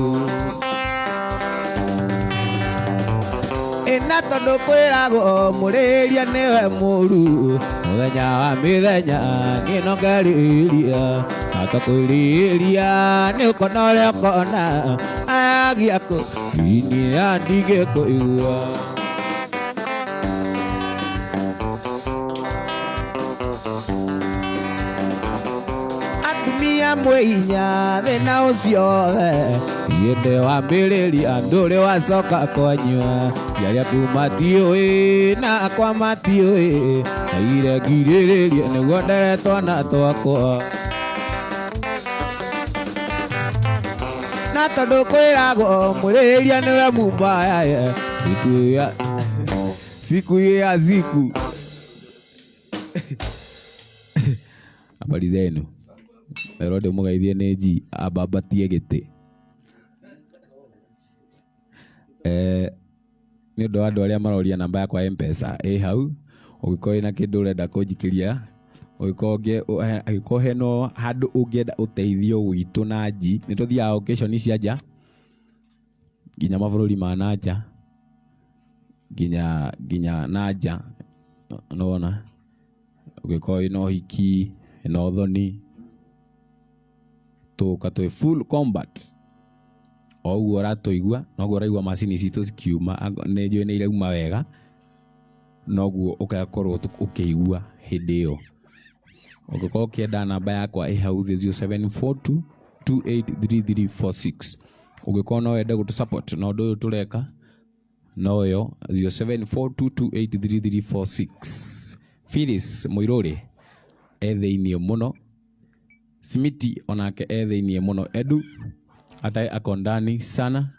Na tondũ kwĩragwo mũrĩria nĩwe mũũru, mũthenya wa mĩthenya niĩ no ngerĩria, ata kwĩrĩria nĩ ũkona ũrĩa ũkona, agia kũhinyia ndingĩkũigua. Atumia mwĩhinya thĩna ũcio wothe, hĩndĩ wambĩrĩria ndũrĩ wacoka kwanyua, arĩa tu matiũĩ na akwa matiũĩ, aire ngirĩrĩrie nĩguo ndere twana twakwa. Na tondũ kwĩragwo mũrĩria nĩwe mumbaya, siku ya siku. Habari zenu, Herode mũgeithie nĩ G abambatie gĩtĩ. Nĩ ũndũ wa andũ arĩa maroria namba yakwa ya M-Pesa ĩ hau, ũngĩkorwo na kĩndũ ũrenda kũnjikĩria, ũngĩkorwo heno handũ ũngĩenda ũteithio witũ na G, nĩ tũthiaga occasion cia nja, nginya mabũrũri ma nanja nginya nanja nona ũgĩkorwo ĩna ũhiki ĩna ũthoni tũka twĩ full combat o ũguo ũratũigua noguo ũraigua macini citũ cikiuma nĩ njũĩ nĩ irauma wega noguo ũgakorwo ũkĩigua hĩndĩ ĩyo. Ũngĩkorwo ũkĩenda namba yakwa ĩ hau thĩ 0742 283346 ũngĩkorwo no wende gũtũ support na ũndũ ũyũ tũreka no yo 0742283346. Phyllis Mũirũrĩ thĩinĩ mũno, Smiti onake thĩinĩ mũno, Edu hata ako ndani sana.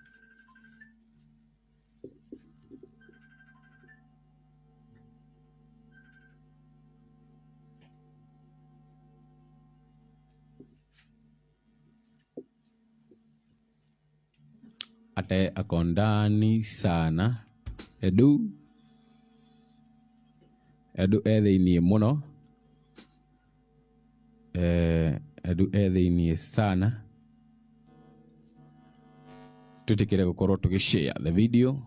Hata ako ndani sana. Edu thĩinĩ mũno, Edu thĩinĩ sana. Tutikire gukorwo tugishare the video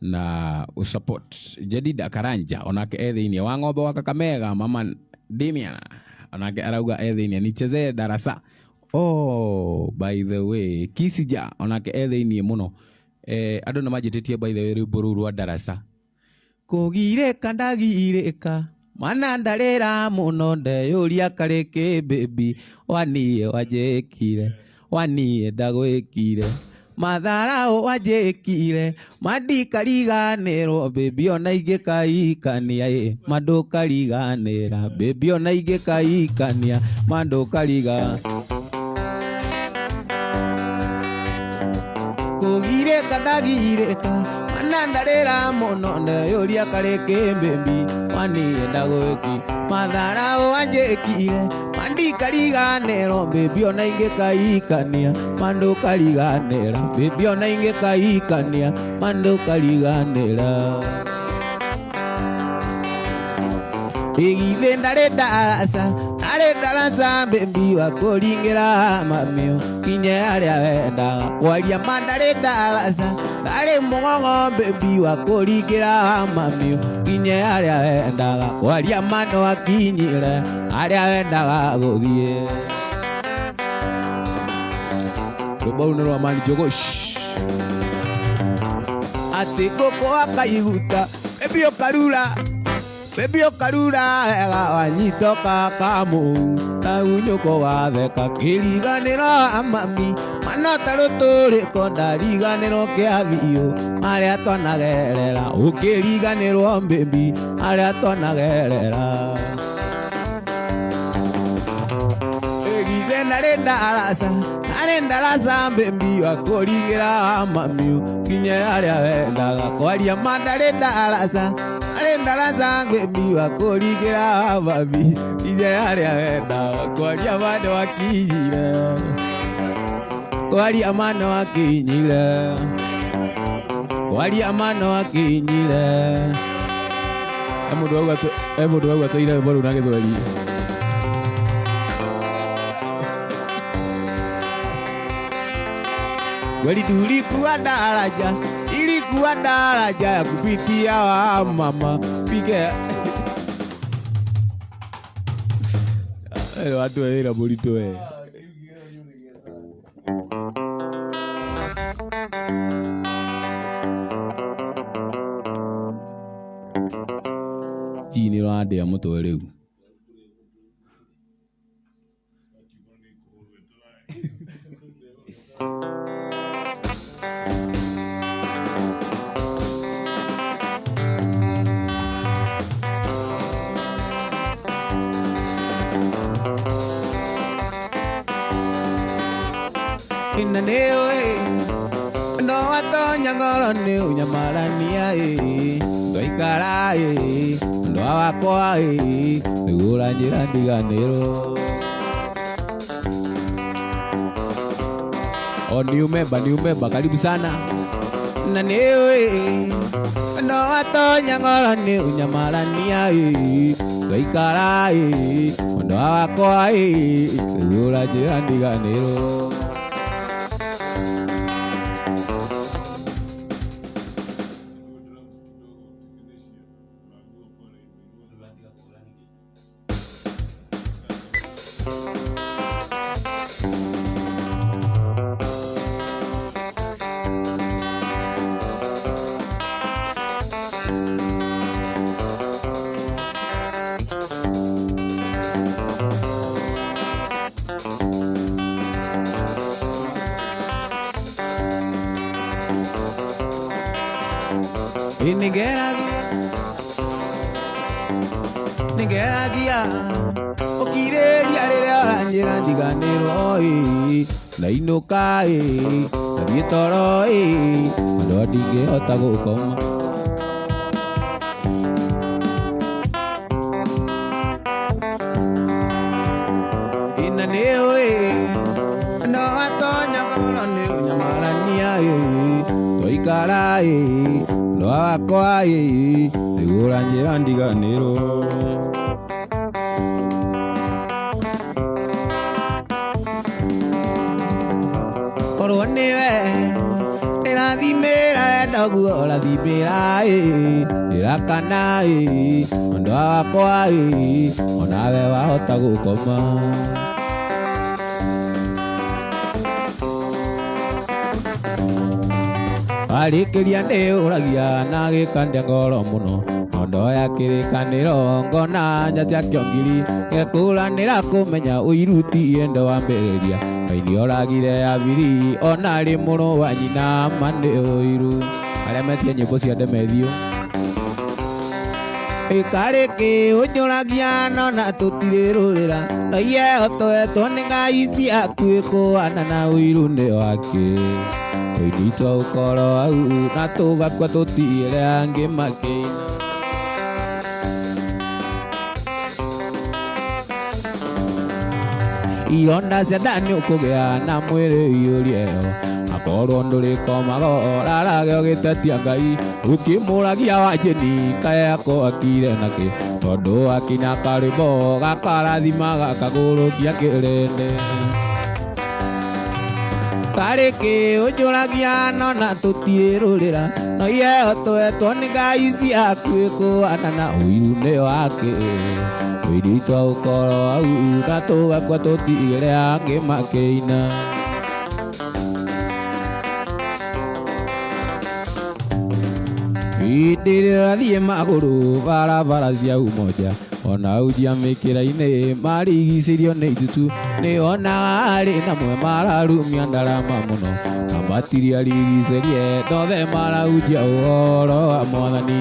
na usupport Jedida Karanja onake thĩinĩ wa ng'ombe wa Kakamega. Mama Damian onake arauga thĩinĩ nichezee darasa. Oh, by the way, Kisija onake thĩinĩ mũno. Andũ nĩ manjĩtĩtie by the way rwĩmbo rũu rwa darasa. Kũgirĩka ndagirĩka mana ndarĩra mũno ndeyũria karĩkĩ baby waniĩ wanjĩkire waniĩ ndagwĩkire matharaũ wanjĩkire mandikariganĩrwo baby ona ingĩkaikania mandũkariganĩra baby ona ingĩkaikania mandũkariga. Kũgirĩka ndagirĩka mana ndarĩra mũno ndeyũria karĩkĩ baby waniĩ ndagwĩki matharaũ wanjĩkire mandikariganĩrwo baby ona ingĩkaikania mandũkariganĩra baby ona ingĩkaikania mandũkariganĩra. Igithe ndarĩ ndaraca baby wa kũringĩra mamĩo kinye harĩa wendaga kwaria ma ndarĩ ndaraca ndarĩ mũgongo baby wa kũringĩra mamĩo kinye harĩa wendaga kwaria ma no akinyire harĩa wendaga gũthiĩ. Rwĩmbo rũu nĩ rwa Mani Jogosh. Atĩ ngũkũ akaiguta baby ũkarura baby ũkarura wega wanyitoka kamũu na unyũko gatheka kĩriganĩro mami manota rũtũrĩko ndariganĩrwo kĩa biũ harĩa twanagerera ũkĩriganĩrwo baby harĩa twanagerera. Githe ndarĩ ndaraca baby wa kũringĩra mami kinye harĩa wendaga kwaria ma ndarĩ ndaraca ndaraca baby wa kũringĩra mami kinye harĩa wendaga kwaria ma no akinyire kwaria ma no akinyire kwaria ma no akinyire. Mũndũ wauga tũire rwĩmbo rũu na Gĩthweri. Kweli tulikuwa daraja ya kupitia wa mama pige watu waira burito we chini rwande ya mutwe riu. Inaneo no watonya ngoro ni unyamarania ndoikara ndo wakwa nigura njira ndiganiro. New member karibu sana. Naneo no watonya ngoro ni unyamarania ndoikara ndo wakwa nigura njira ndiganiro. nigeragia ukireria riria oranjira ndiganirwo na inuka na thiĩ toro andũ ndingĩhota gũkoma ina nĩũĩ no atonya ngoro nĩ ũnyamarania twaikara no wakwa nĩguo ũranjĩra ndiganĩrwo korwo nĩwe ndĩrathimĩra ndoguo ũrathimĩra ndĩrakana mwendwa wakwa onawe wahota gũkoma warĩkĩria nĩũragia na gĩkandĩa ngoro mũno ndoya kĩrĩkanĩro ngona nja cia kĩongiri gekũranĩra kũmenya ũiruti endo wambĩrĩria kaini oragire abiri ona rĩ mũrũ wa nyina mande ũiru arĩa metie nyĩmbo cia ndemethio ĩkarĩkĩ ũnyũragia nona tũtirĩrũrĩra na iyehotoetwo nĩ ngai ciaku ĩkũana na ũiru nĩ wake tũinitwo ũkoro au na tũgakua tũtiĩre angĩ makĩina ironda cia ndani ũkũgĩa na mwĩrĩ iyũrieo akorwo ndũrĩkomaga ũrarage ũgĩtetia ngai ũkĩmũragia wanjĩni kayako akire nakĩ tondũ akina karĩmbo gakarathima gakagũrũkia kĩrĩndĩ karĩkĩ ũnjũragia nona tũtirĩrũrĩra no iyehotoetwo nĩ ngai ciaku ĩkũana na ũiru nĩ wake tũiritwa ũkoro au na tũgakua tũtigĩre angĩ makĩina hĩndĩ ĩrĩa ũrathiĩ magũrũ barabara cia umoja ona ujia mĩkĩra-inĩ marigicĩrio nĩ itutu nĩonaga arĩ namwe mararumia ndarama mũno na matiri arigicĩrie ndothe maraujia ũhoro wa mwathani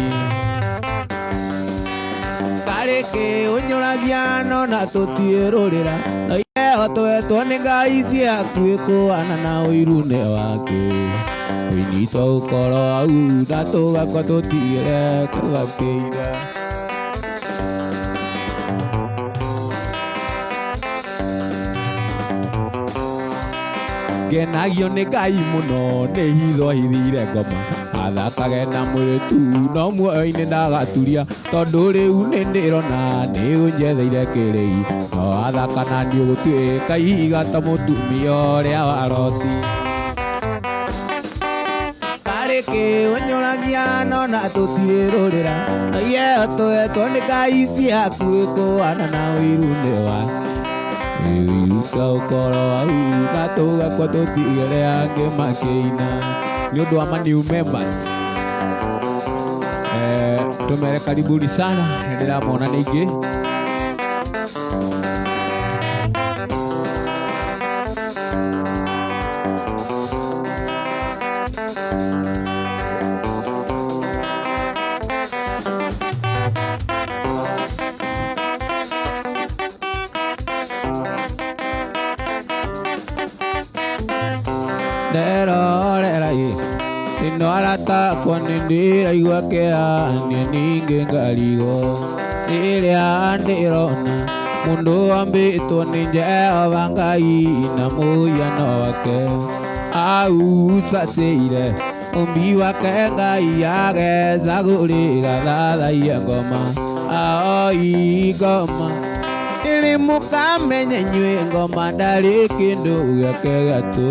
karĩkĩ ũnyũragia nona tũtirũrĩra na iyehotoetwo nĩ ngai ciaku ĩkũana na ũiru nĩ wake ũinyitwo ũkoro au na tũgakua tũtigĩre tũgakĩiga ngenagio nĩ ngai mũno nĩ hitho hithire ngoma athakage na mwĩrĩ tu no muoyo-inĩ ndagaturia tondũ rĩu nĩ ndĩrona nĩ ũnjetheire kĩrĩi no athaka na niĩ gũtuĩka ihiga ta mũtumia ũrĩa wa Loti karĩkĩ ũnyũragia nona tũtirĩrũrĩra no iyehotoetwo nĩ ngai ciaku ĩkũana na ũiru nĩ wake iruta ũkoro au na tũgakua tũtigĩre angĩ makĩina nĩ ũndũ wa new members tũmere karibuni sana nĩndĩramona nĩ ingĩ nderorera ino aratakwo nĩ ndĩraigua kĩania ningĩ ngarigwo rĩrĩa ndĩrona mũndũ wambĩtwo nĩ Jehova Ngai na mũhiano wake autatĩire ũmbi wake Ngai agecagũrĩra thathaia ngoma aoi ngoma ili mũkamenye inyuĩ ngoma ndarĩ kĩndũ gĩake gatũ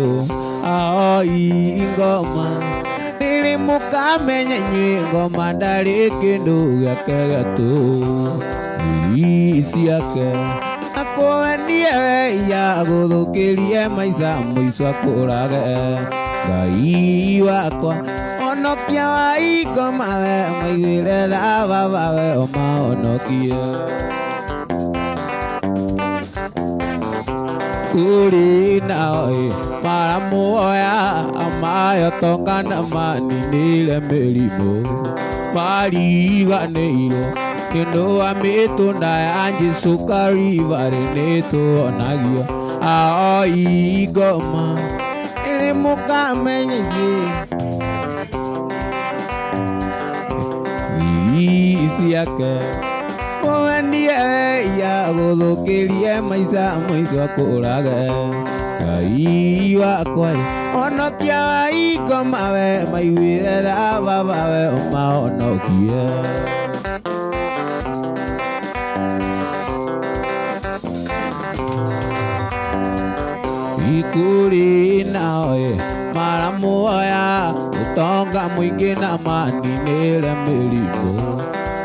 aoi ngoma ili mũkamenye inyuĩ ngoma ndarĩ kĩndũ gĩake gatũ iri ciake akũwendie weia gũthũkĩrie maica mũico akũrage Ngai wakwa onokia wa ngoma we maiguĩre tha baba we omahonokie kuri nawe maramuoya amayo tongana maninire mĩrimũ mariganĩirwo kĩndũ wa mĩtũnda ya Jesũ Karivarĩ nĩtũonagio aoi ngoma ĩrĩ mũkamenyerie ciake kũmenie ya gũthũkĩrie maica mũico kũrage Ngai wakwa onokia wa ngoma we maiguĩre tha baba we ũmahonokie ikuri nawe maramuoya ũtonga mũingĩ na maninĩre mĩrimũ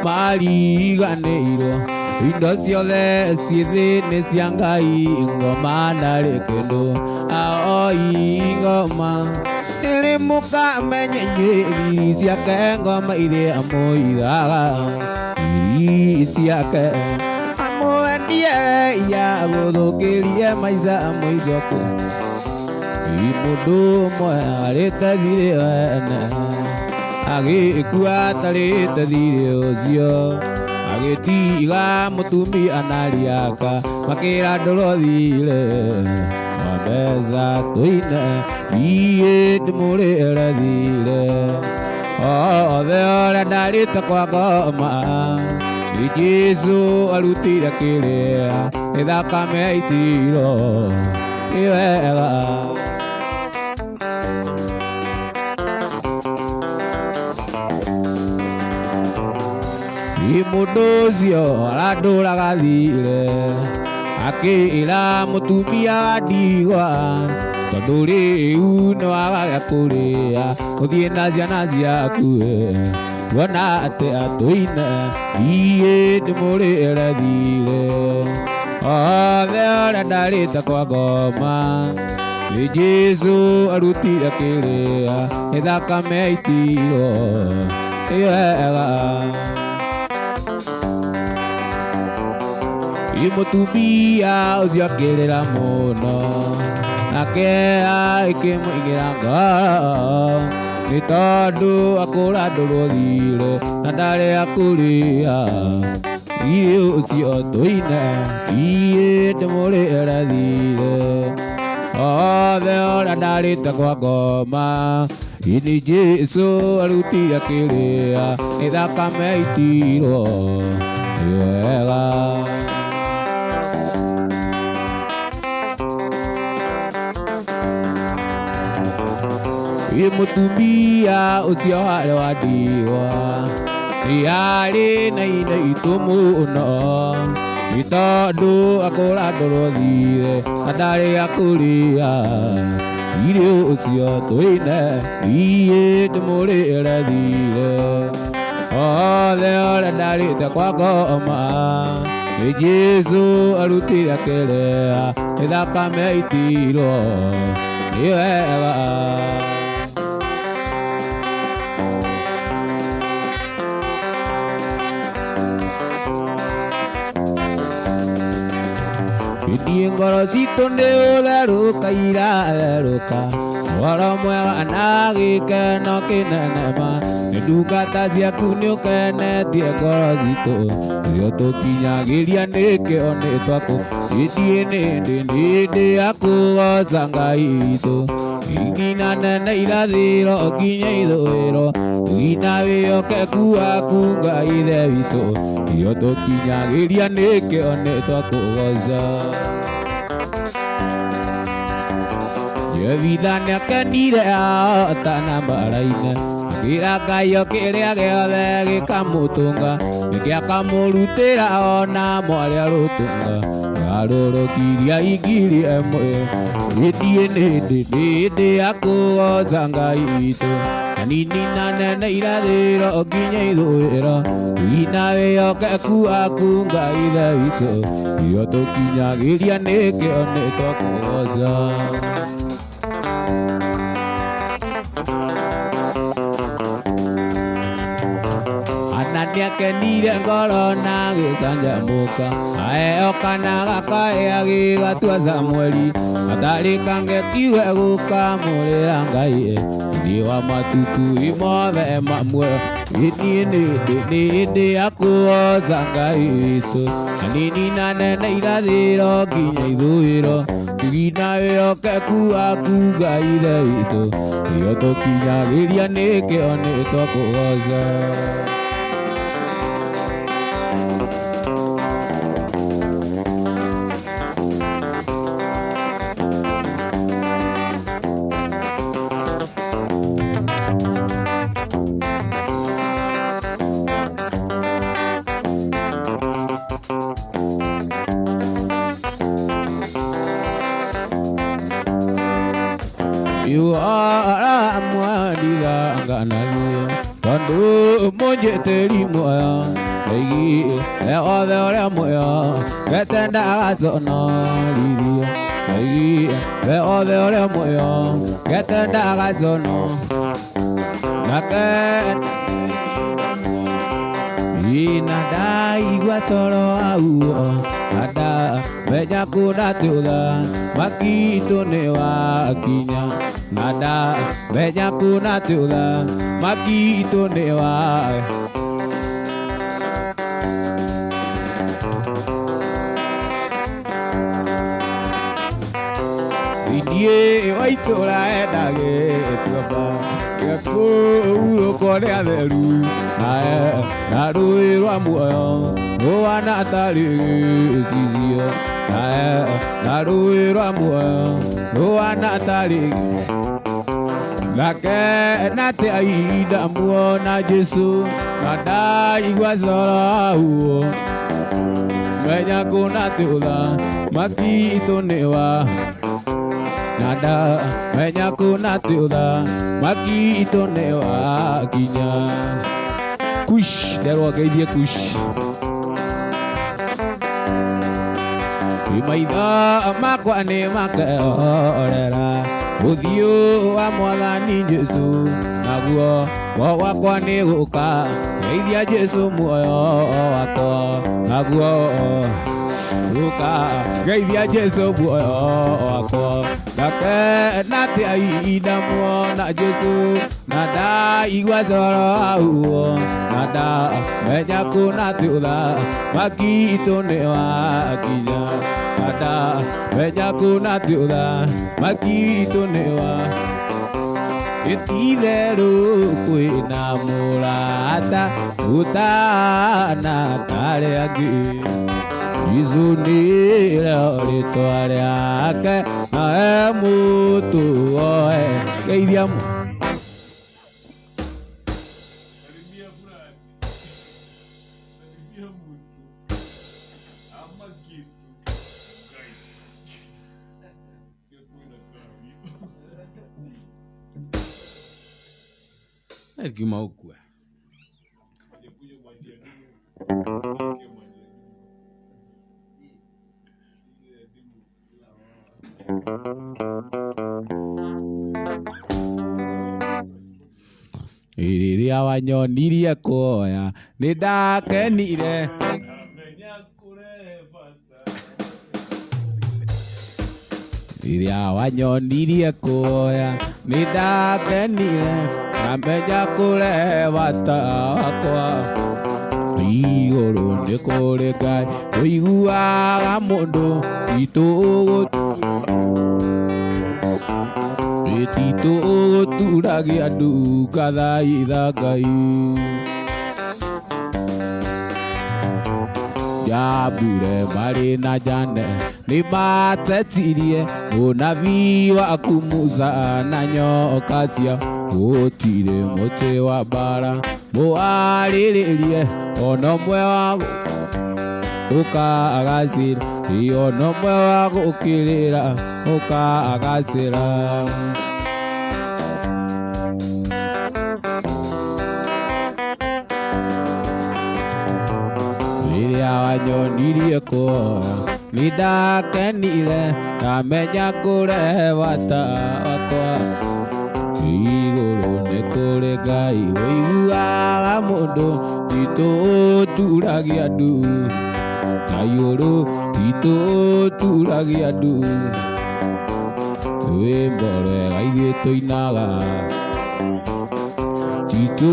mariganĩirwo indo ciothe ciĩ thĩ nĩ cia Ngai ngoma ndarĩ kĩndũ aoi ngoma ĩrĩ mũkamenyenyeri ciake ngoma iria mũiraga ciake amwendie ya gũthũkĩrie maica mũicoko mũndũ ũmwe arĩte thirĩ wene agĩkua atarĩte thirĩ ũcio agĩtiga mũtumia na riaka makĩra ndũrothire wa mbeca tũine ndĩmũrĩre thire othe ũrĩa ndarĩte kwa ngoma nĩ Jesũ arutire kĩrĩa nĩ thakame yaitiro nĩ wega mũndũ ũcio arandũraga thire akĩĩra mũtumia wa ndigwa tondũ rĩu nĩwagaga kũrĩa ũthiĩ na ciana ciaku kuona atĩ atũine ndĩmũrĩre thire othe ũrĩa ndarĩte kwa ngoma nĩ Jesũ arutire kĩrĩa nĩ thakame yaitiro nĩ wega mũtumia ũcio akĩrĩra mũno nake akĩmũigĩra ngoro nĩ tondũ akũrandũrwo thire na ndarĩ akũrĩa irio ũcio tũine ndĩmũrĩre thire othe ũrĩa ndarĩte kwa ngoma nĩ Jesũ arutire kĩrĩa nĩ thakame yaitirwo nĩ wega mũtumia ũcio warĩ wa ndigwa nĩarĩ na indo itũ mũno nĩ tondũ akũrandũrwo thire na ndarĩ akũrĩa irio ũcio tũine ndĩmũrĩre thire othe ũrĩa ndarĩte kwa ngoma nĩ Jesũ arutire kĩrĩa nĩ thakame yaitirwo nĩ wega ngoro citũ nĩ ũtherũka iratherũka ũhoro mwega na gĩkeno kĩnene ma nĩ ndungata ciaku nĩ ũkenetie ngoro citũ nĩcio tũkinyagĩria nĩkĩo nĩ twakũ ĩndĩ nĩndĩ ya kũgoca Ngai witũ igina nene irathĩro nginya ithũĩro tũgina wĩhokeku waku Ngai ithe witũ nĩcio tũkinyagĩria nĩkĩo nĩ twakũgoca Yevitha nĩakenire ahotana mbara-inĩ akĩra Ngai o kĩrĩa gĩothe gĩkamũtũnga gĩakamũrutĩra ona mwarĩa rũtũnga garũrũkiria ingiri ĩmwe hĩndĩ ya kũgoca Ngai witũ anini na nene irathĩro nginya ithũĩro tũgina wĩhokeku waku Ngai ithe witũ nĩcio tũkinyagĩria nĩkĩo nĩ twakũgoca nĩakenire ngoro na gĩcanjamũka aeokana gakaĩa gĩgatua Samweli gatarĩkange kiuge gũkamũrĩra Ngai thĩ wa matutu mothe mamwe niĩ nĩ hĩndĩ ya kũgoca Ngai witũ hanini na nene irathĩro nginya ithũĩro tugina wĩhokeku waku Ngai ithe witũ nĩo tũkinyagĩria nĩkĩo nĩtwakũgoca. You are mwadiga nganagia Tondũ mũnjĩtĩri muoyo Nĩgi othe ũrĩa muoyo Getendaga conorithia Nĩgi othe ũrĩa muoyo Getendaga cono Nake Ina ndaigua coro auo Nada menya kuna tiũtha Makitũ nĩ wakinya Nada menya kuna tiũtha Makitũ nĩ wakinya Ndiĩ wa itũra endagĩtuamba Gĩkũurũko nĩ atheru Na rũĩ rwa muoyo Rũhana tarĩ gĩcicio Na rũĩ rwa muoyo Rũhana tarĩ Nake nate ahinda muona Jesũ Na ndaigua coro auo Menya kuna tiũtha Makitũ nĩ wa Nada menya kuna tiũtha Makitũ nĩ wakinya Kush nderwo ngeithie Kush Maitho makwa nĩ makeorera ũthiũ wa Mwathani Jesũ naguo gwakwa nĩ gũka geithia Jesũ muoyo wakwa naguo gũka geithia Jesũ muoyo wakwa nake nate ahinda muona Jesũ na ndaigua coro auo na ndamenya kuna tiũtha Makitũ nĩ wakinya na ndamenya kuna tiũtha Makitũ nĩ wakinya Gĩtitherũ kwĩna mũrata ũtana tarĩa angĩ Jesũ nĩrĩo rĩtwa rĩake nawe mũtũoe geithia Gima ukwe Rĩrĩa wanyonirie kuoya nĩ ndakenire Rĩrĩa wanyonirie kuoya nĩ ndakenire Namenya kũrehe bata wakwa Igũrũ nĩ kũrĩ Ngai ũiguaga mũndũ Titũ gũturagia nduka thaitha Ngai Jambure marĩ na Jane nĩ matetirie mũnabii waku Musa na nyoka cia gũtirĩ mũtĩ wa mbara mũharĩrĩrie ona ũmwe wa ũkagacĩra ona ũmwe wa gũkĩrĩra ũkagacĩra Rĩrĩa wanyonirie kuoya nĩ ndakenire ndamenya kũrehe bata wakwa igũrũ nĩ kũrĩ Ngai ũiguaga mũndũ titũ ũturagia ndu na igũrũ titũ ũturagia ndu rwĩmbo rwega ithuĩ tũinaga titũ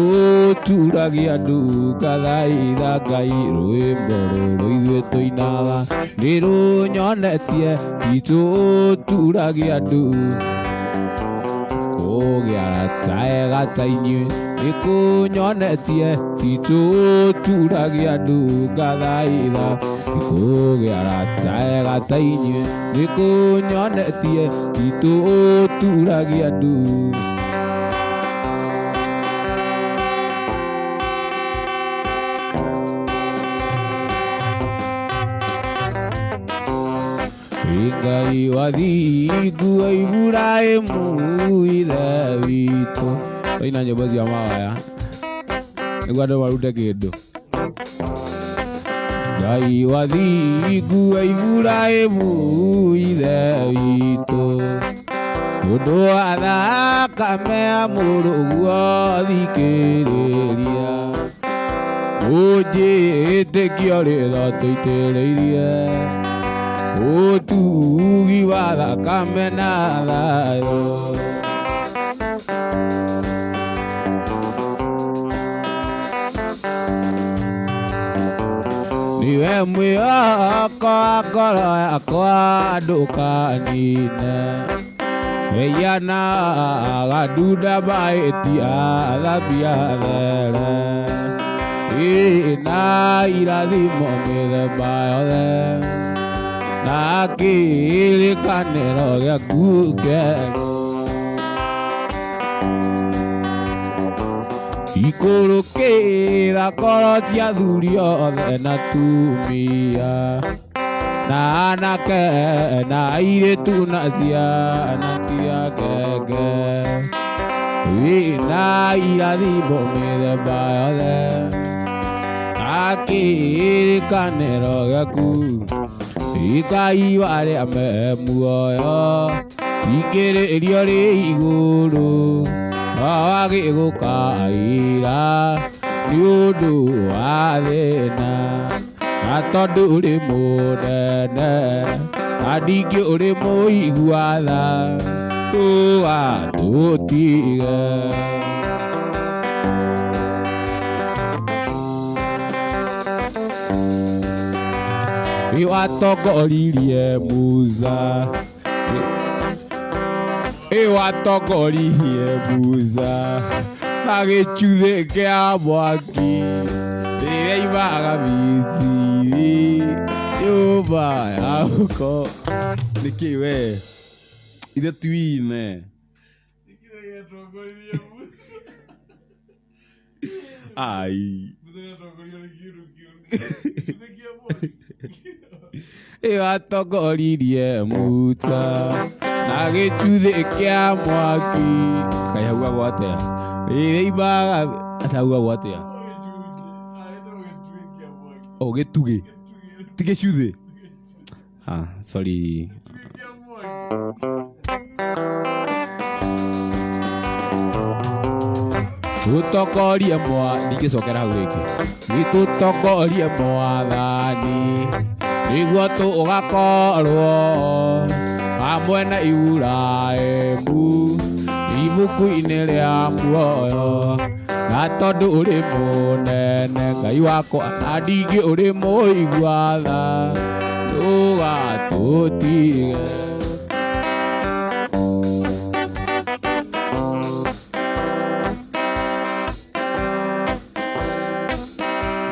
ũturagia ndu ngathaitha Ngai rwĩmbo rũrũ ithuĩ tũinaga nĩ rũnyonetie titũ ũturagia ndu kũgĩa arata ega ta inyuĩ nĩ kũnyonetie titũ ũturagia ndu ngathaitha kũgĩa arata ega ta inyuĩ nĩ kũnyonetie titũ ũturagia ndu Ngai wa thingu wa Iburahĩmu ithe witũ waina nyĩmbo cia mawaya nĩguo andũ marute kĩndũ Ngai wa thingu wa Iburahĩmu ithe witũ mũndũ wa thakame ya mũrũguo thikĩrĩria ũnjĩtĩkio rĩtho tũitĩrĩirie ũtugi wa thakame na thayũ niwe mwĩhoko wa ngoro yakwa ndũkanine wĩiana gandunda mahĩtia thambia there ĩna irathimo mĩthemba yothe na kĩrĩkanĩro gĩaku kĩerũ ikũrũkĩra ngoro cia athuri othe na atumia na anake na airĩtu na ciana cia ngenge wĩna irathimo mĩthemba yothe na kĩrĩkanĩro gĩaku Ngai warĩa me muoyo ikĩrĩrio rĩ igũrũ wagĩgũkaĩra nĩ ũndũ wa thĩna na tondũ ũrĩ mũnene na ningĩ ũrĩ mũigua tha ndũgatũtige watongoririe Musa watongoririe Musa na gĩchuthĩ kĩa mwaki rĩrĩa imaga Misiri nyũmba ya ũko nĩkĩ we ithe tuine ai watongoririe Musa na gĩchuthĩ kĩa mwaki Kaĩ hau hagwo atĩa rĩrĩa imaga hau hagwo atĩa gĩtugĩ ti gĩcuthĩ sorry tũtongorie ndingĩcokera hau rĩngĩ nĩtũtongorie Mwathani nĩguo tũgakorwo hamwe na Iburahĩmu ibuku-inĩ rĩa muoyo na tondũ ũrĩ mũnene Ngai wakwa na ningĩ ũrĩ mũigua tha ndũgatũtige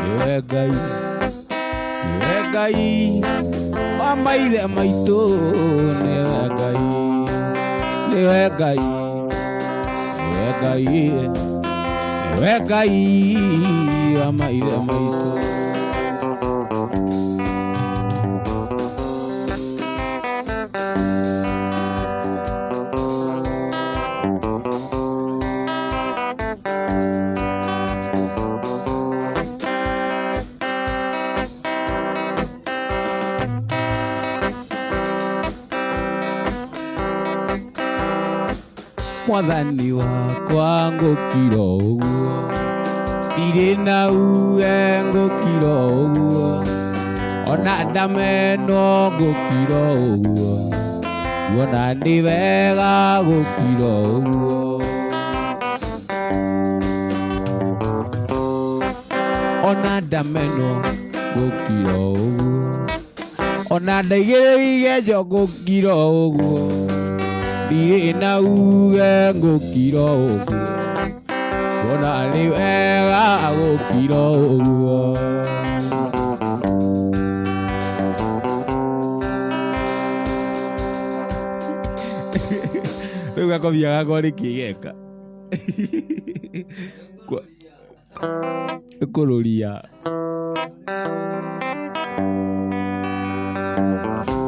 niwe Ngai wa maithe maitũ niwe Ngai wa maithe maitũ mwathani wakwa ngũkira ũguo, ndirĩ na uge ngũkira ũguo, ona ndameno ngũkira ũguo, kuona nĩ wega gũkira ũguo. Ona ndameno ngũkira ũguo, ona ndaigĩrĩire njo ngũkira ũguo, ndirĩ na uge ngũkira ũguo, kuona nĩ wega gũkira ũguo. Rĩu gakobia gakwa nĩkĩgeka kũrũria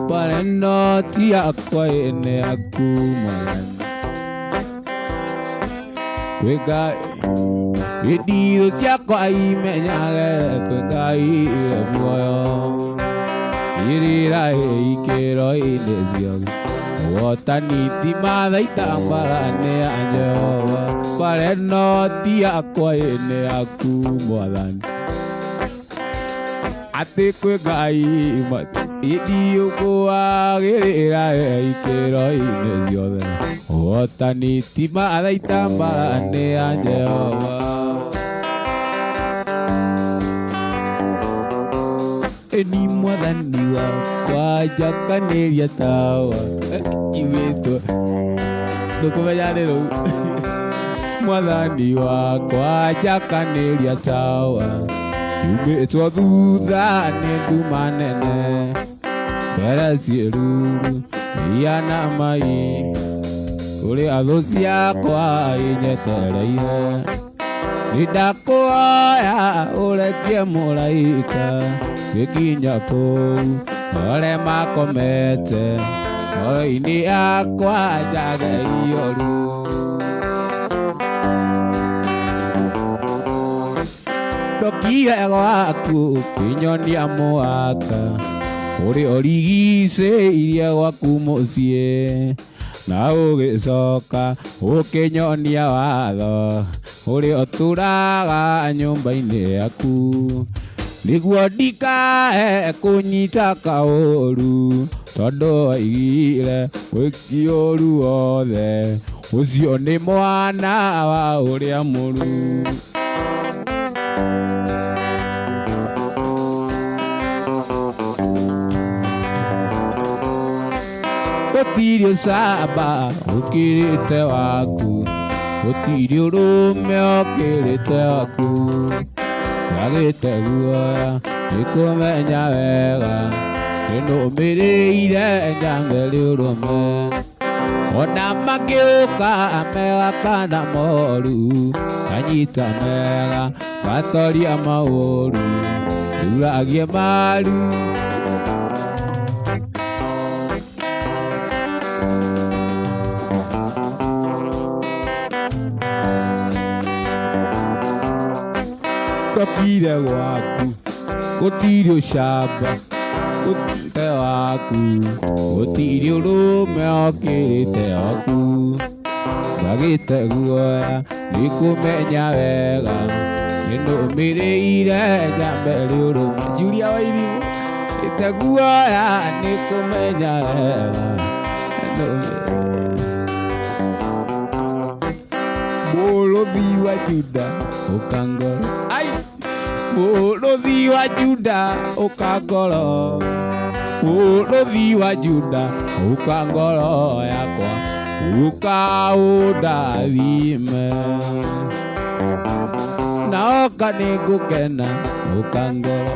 Pareno ti yakwa ene yaku mwathani, kwĩ Ngai idio ciakwa imenyage, kwĩ Ngai we muoyo irĩra ikĩro-inĩ ciothe, wotani ti mathaita mbara-inĩ ya Jehova. Pareno ti yakwa ene yaku mwathani, atĩ kwĩ Ngai idio kwagĩrĩra ikĩro-inĩ ciothe, wotani ti mathaita mbara-inĩ ya Jehova. Eni mwathani wakwa njakanĩria tawa iwĩtwo ndũkũmenya nĩ rĩu. Mwathani wakwa njakanĩria tawa yumĩtwo thutha nĩ nduma nene, mbere ciĩruru iana mai, kũrĩa thũ ciakwa inyetereire. Nĩndakũhoya ũrekie mũraika gĩkinya kũu arĩa makomete, ngoro-inĩ yakwa njage ioru. Ndokire gwaku kĩnyonia mũhaka, ũrĩa ũrigicĩirie gwaku mũciĩ, na ũgĩcoka ũkĩnyonia watho ũrĩa ũtũũraga nyũmba-inĩ yaku, nĩguo ndikae kũnyita kaũru, tondũ waigire wĩki ũru wothe ũcio nĩ mwana wa ũrĩa mũũru. Gũtirĩ ũcamba ũkĩrĩte waku, gũtirĩ ũrũme ũkĩrĩte waku, wagĩte guoya nĩkũmenya wega, nĩnũmĩrĩire nyambere ũrũme. Ona mangĩũka mega kana moru, kanyita mega gatoria maũru, uragie maru. Ndokire gwaku gũtirĩ ũcamba ũkĩrĩte waku, gũtirĩ ũrũme ũkĩrĩte waku, wagĩte guoya nĩkũmenya wega, nĩnũmĩrĩire nyambere ũrũme. Julia Waithimũ ĩte guoya nĩkũmenya wega, mũrũthi wa Juda ũkangoro, mũrũthi wa Juda ũkangoro, mũrũthi wa Juda ũkangoro yakwa, ũkaũndathime. Naoka nĩngũkena ũkangoro,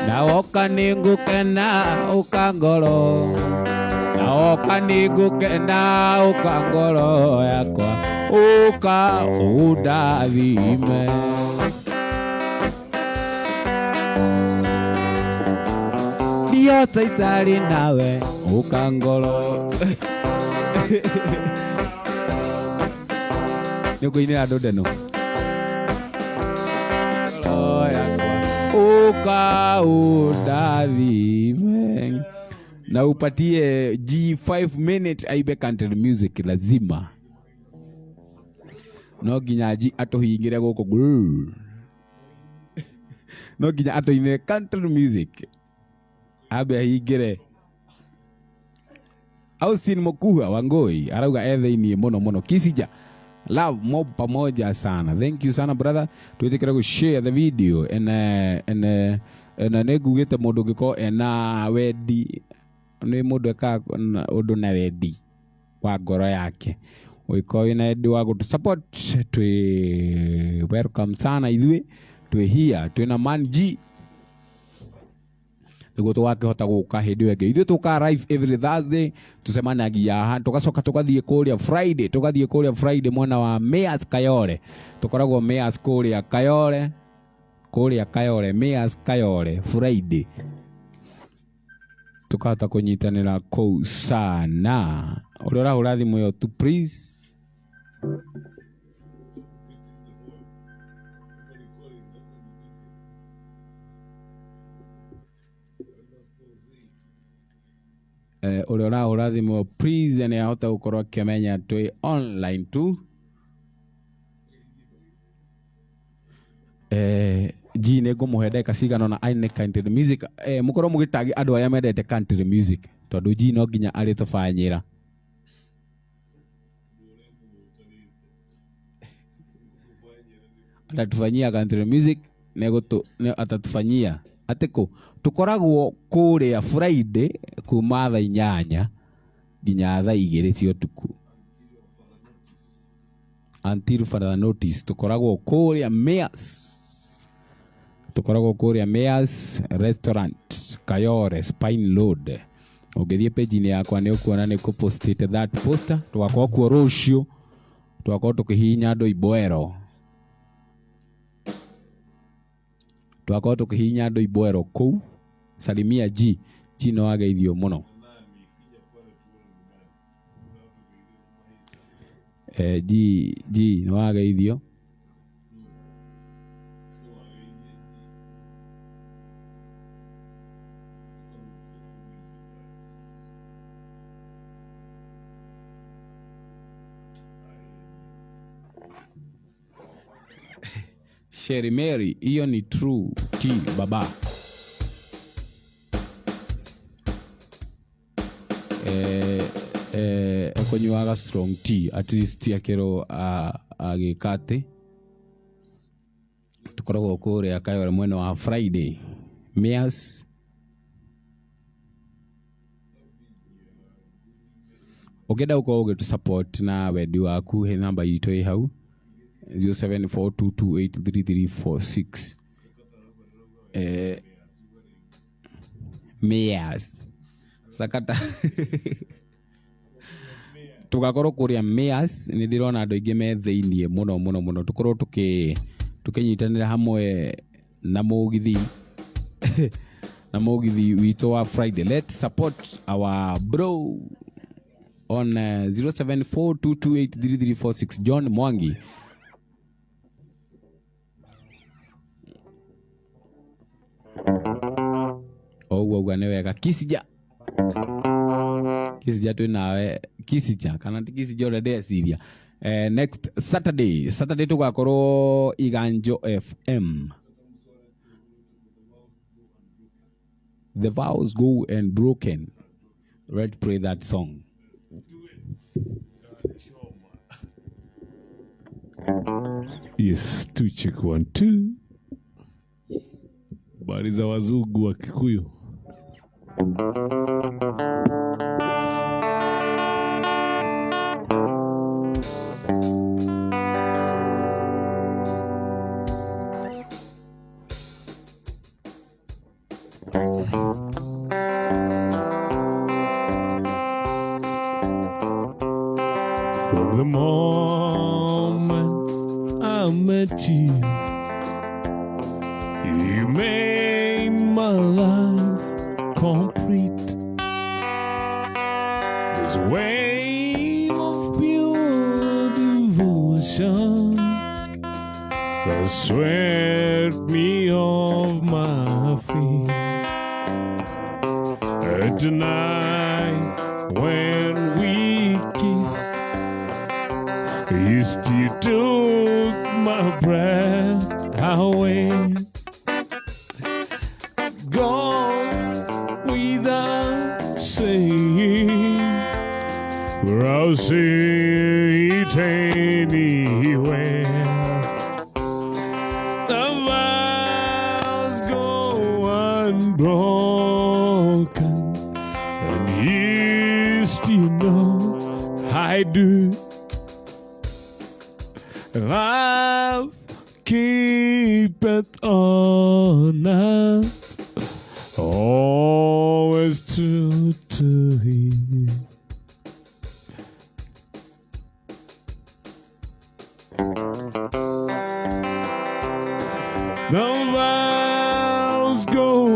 naoka nĩngũkena ũkangoro, naoka nĩngũkena ũkangoro yakwa, ũkaũndathime. Ndiota itarĩ nawe ũkangoro. Nĩũkũinĩra andũ ndeno ũkaũndathime na upatie G5 minute aibe country music lazima. no nginya G atuhingire guku no nginya atuinire country music abe ahingire Austin Mukuha Wangoi arauga etheinie muno Kisija love mob pamoja sana. Thank you sana brother. Tuitikira ku share the video and negugite mundu ngiko ena wendi ni mundu eka undu na wendi wa ngoro yake wiko ina wendi wa gutu support twi welcome sana ithui twi here twina man G niguo twakihota guka hindi wenge ithui tuka live every Thursday tusemanagia haha tugacoka tugathie kuria Friday mwana wa Mayors Kayole tukoragwo Mayors kuria Kayole Mayors Kayole Friday tukahota kunyitanira kou sana uri urahura thimu yo tu please uri urahura thimu please ni ahota gukorwo akimenya twi online tu G nĩngũmũhe ndeka cigana na aine country music mũkorwo mũgĩtagi andũ aya mendete country music tondũ G no nginya arĩtũbanyĩra atatufanyia country music atatufanyia atiko tukoragwo kũrĩa Friday kuma thaa 8 nginya thaa 2 cia ũtukũ until further notice tukoragwo kũrĩa Mayors restaurant Kayore Spine Road ungithie page ni yakwa ni ukuona ni ku posted that poster tugakorwo kuo rucio tugakorwo tukihinya andu iboero kou salimia G no ageithio muno G no ageithio Sherry Mary hiyo ni true tea baba ekonyuaga strong tea at least akero agikate tukoragwo kuria Kayole mwena wa Friday Mayors ukenda uko ugetu support na wendi waku he namba yitu i hau 0742283346 Mayors sakata tugakorwo kuria Mayors ni ndirona andu aingi me theinie muno tukorwo tukinyitanira hamwe na mugithi witu wa Friday. Let's support our bro on 0742283346 John Mwangi uga ne wega Kisija tu nawe Kisija kana tikisija ore Syria next Saturday tugakorwo Iganjo FM The Vows Go and Broken. Let's play that song. Yes, tu check 1 2 habari za wazungu wa Kikuyu. From the moment I met you, you made my life complete. This wave of pure devotion that swept me off my feet. And tonight when we kissed, You still took my breath away. Gone without saying, where I'll see it anywhere. The vows go unbroken, and you still know I do. Love keepeth honor, always true to Him. The vows go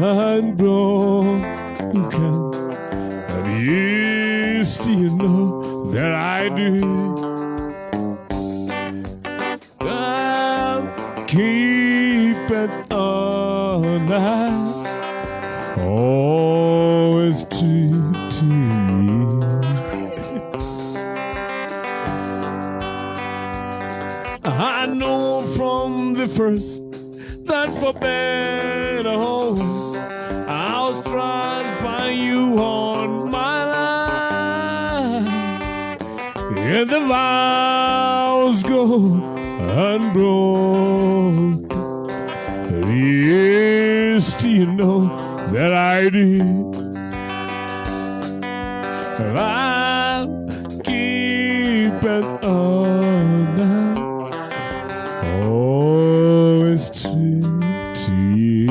unbroken, and you still know that I do. Keepeth honor, always true to you. I know from the first that for better or worse, I was trusted by you on my life, and the vows go unbroken. Yes, do you know that I do? I keepeth honor, always true to you.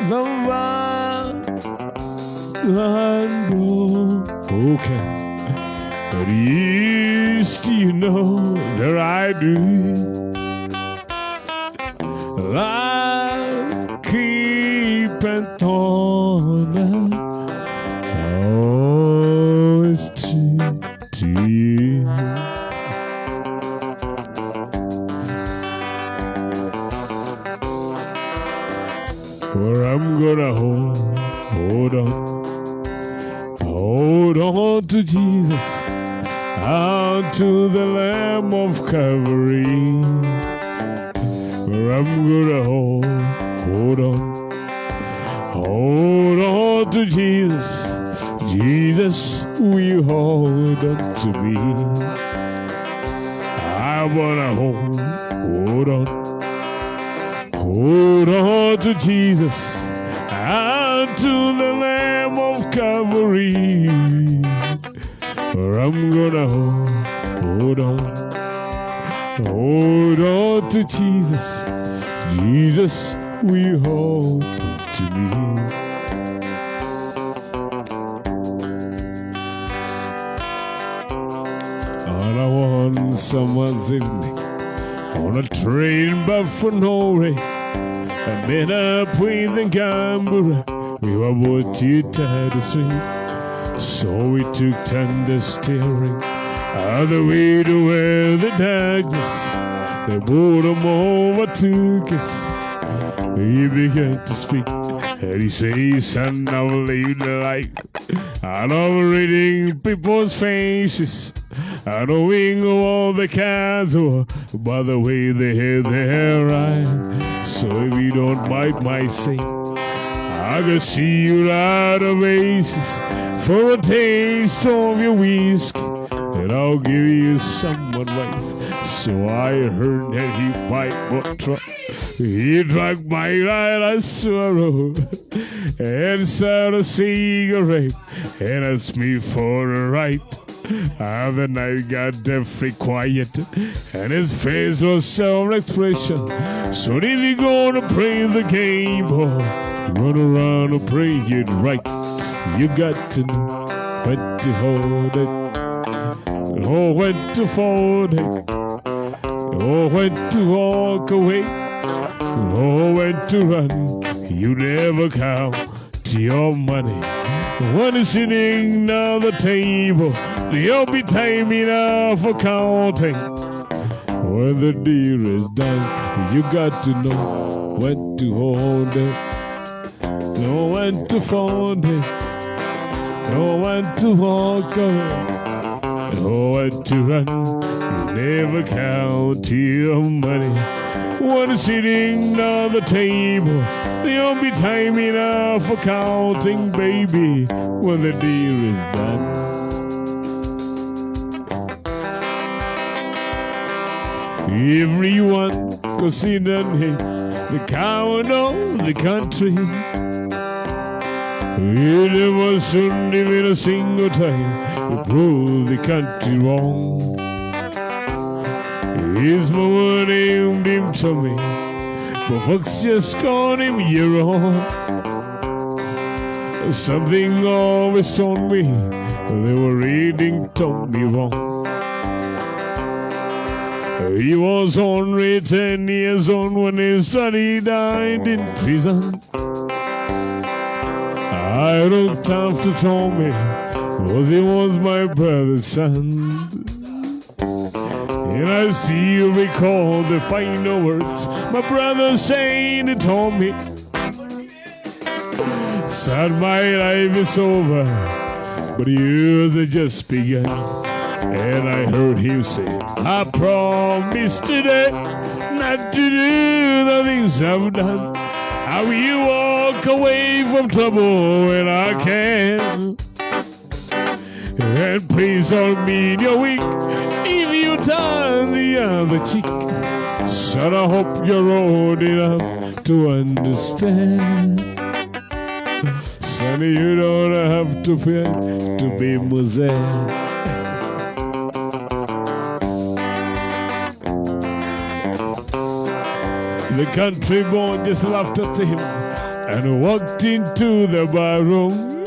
The unbroken, but yes, do you know that I do? Life keepeth honor, always true to you. For I'm gonna hold on to Jesus, out to the Lamb of Calvary. For I'm gonna hold on to Jesus. Jesus, will you hold on to me? I wanna hold on to Jesus, out to the Lamb of Calvary. For I'm gonna hold on to Jesus. Jesus, will hold on to me. All I want summer's evening on a train bound for Norway. I met up with the gambler. We were both too tired to sleep, so we took tender steering all the way to where the darkness the boredom overtook us. He began to speak, and he said, "Son, I will live the life. I love reading people's faces, I knowing all the cats by the way they had their eyes. So if you don't mind my saying, I can see you out of aces for a taste of your whiskey, and I'll give you some advice." So I heard that he might not try. He drank my light, sorrow, and started a cigarette, and asked me for a ride. And the night got deathly quiet, and his face was self-expression. So if you're gonna play the game, boy, run around and play it right. You got to know when to hold it, or when to fold it, or when to walk away, or when to run. You never count your money when it's sitting down the table. There'll be time enough for counting. When the deal is done, you got to know when to hold it, no one to find it, no one to walk away, no one to run. You never count your money. When sitting at the table, there'll be time enough for counting, baby, when the deal is done. Everyone considered him the coward of the country. He never soon even a single time to prove the country wrong. His mama named him Tommy, but folks just called him Euro. Something always told me they were reading Tommy wrong. He was only 10 years old when his daddy died in prison. I looked after Tommy, cause he was my brother's son. And I still recall the final words my brother saying to Tommy. Son, my life is over, but yours has just begun. And I heard him say, I promise today not to do the things I've done. I will walk away from trouble when I can. And please don't mean you're weak if you turn the other cheek. Son, I hope you're old enough to understand. Son, you don't have to fear to be Moselle. The country boy just laughed at him and walked into the barroom.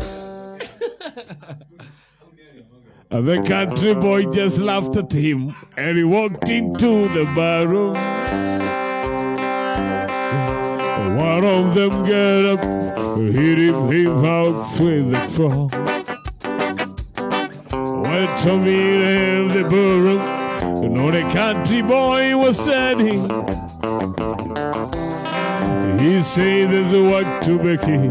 The country boy just laughed at him and he walked into the barroom. One of them got up, hit him out with the trunk. Went to meet him the barroom, and on the country boy was standing. He said there's a work to Becky,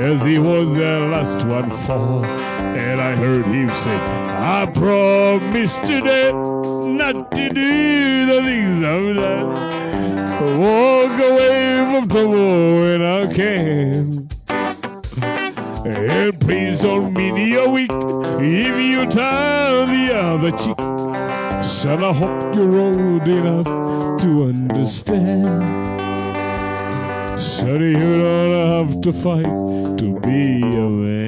as he was the last one fall. And I heard him say, I promise today not to do the things I've done. Walk away from trouble when I can. And please don't mean you're weak if you turn the other cheek. Son, I hope you're old enough to understand. Son, you don't have to fight to be a man.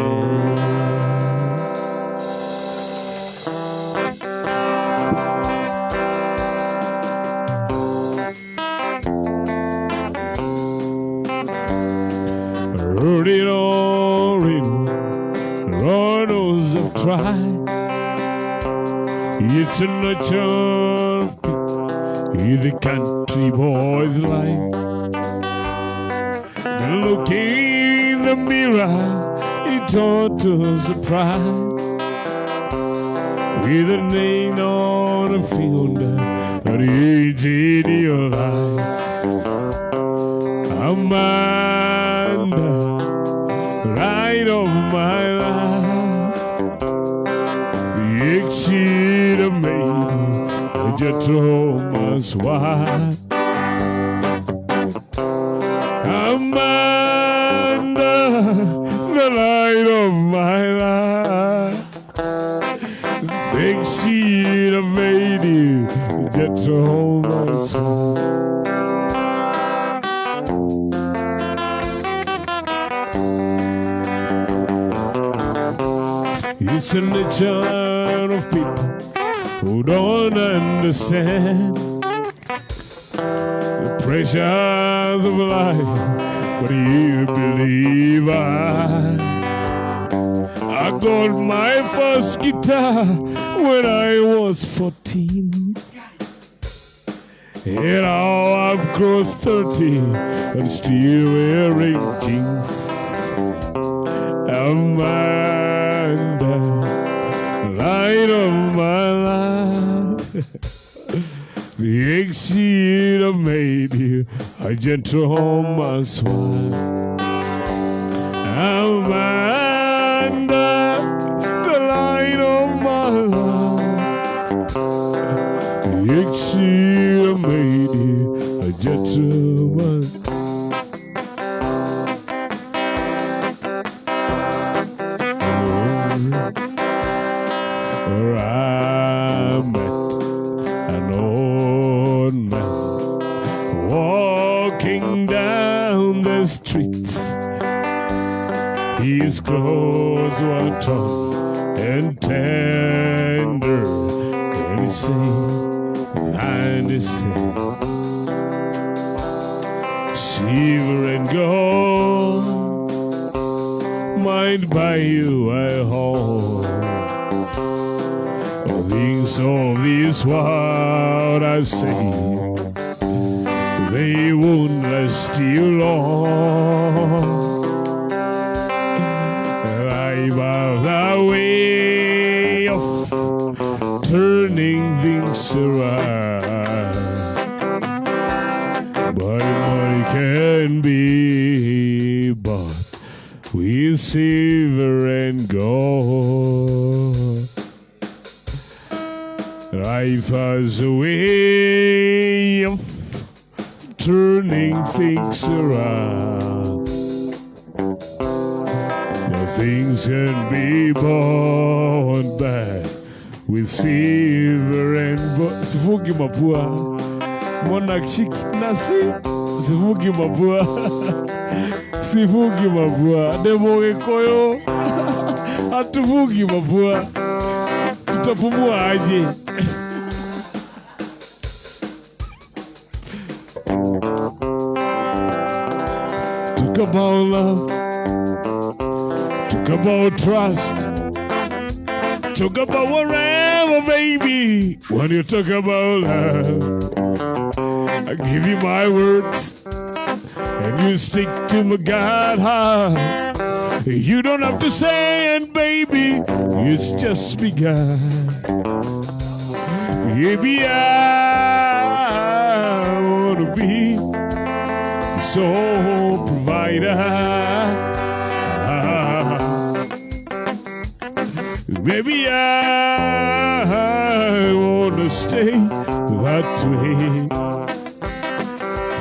Heard it all in Lord knows I've tried. It's a nature in the country boy's life. Look in the mirror, it taught us a pride. With a name on a finger, and it's in your eyes. Amanda, light of my life. The exit of me, just Thomas wife. Amanda, the light of my life. Think she'd have made you just hold my soul. It's a nature of people who don't understand the pressures of life. What do you believe I got my first guitar when I was 14. And now I've crossed 30 and still wearing jeans. Amanda, light of my life. The exit have made you a gentleman's wife. His clothes were torn and tender, and he sang, I understand. Silver and gold might buy you a home. Things of this world, I say, they won't last you long. Life has a way of turning things around, but money can be bought with silver and gold. Life has a way of turning things around, but things can be bought back with silver and gold. Sivugi mapua, Monarch chicks nasi. Sivugi mapua, sivugi mapua. Demoge koyo, hatuvugi mapua. Tutapumua aje? Talk about love, talk about trust, talk about whatever, baby. When you talk about love, I give you my words, and you stick to my God heart. You don't have to say it, baby, it's just begun. Baby, I wanna be sole provider. Baby, I wanna stay that way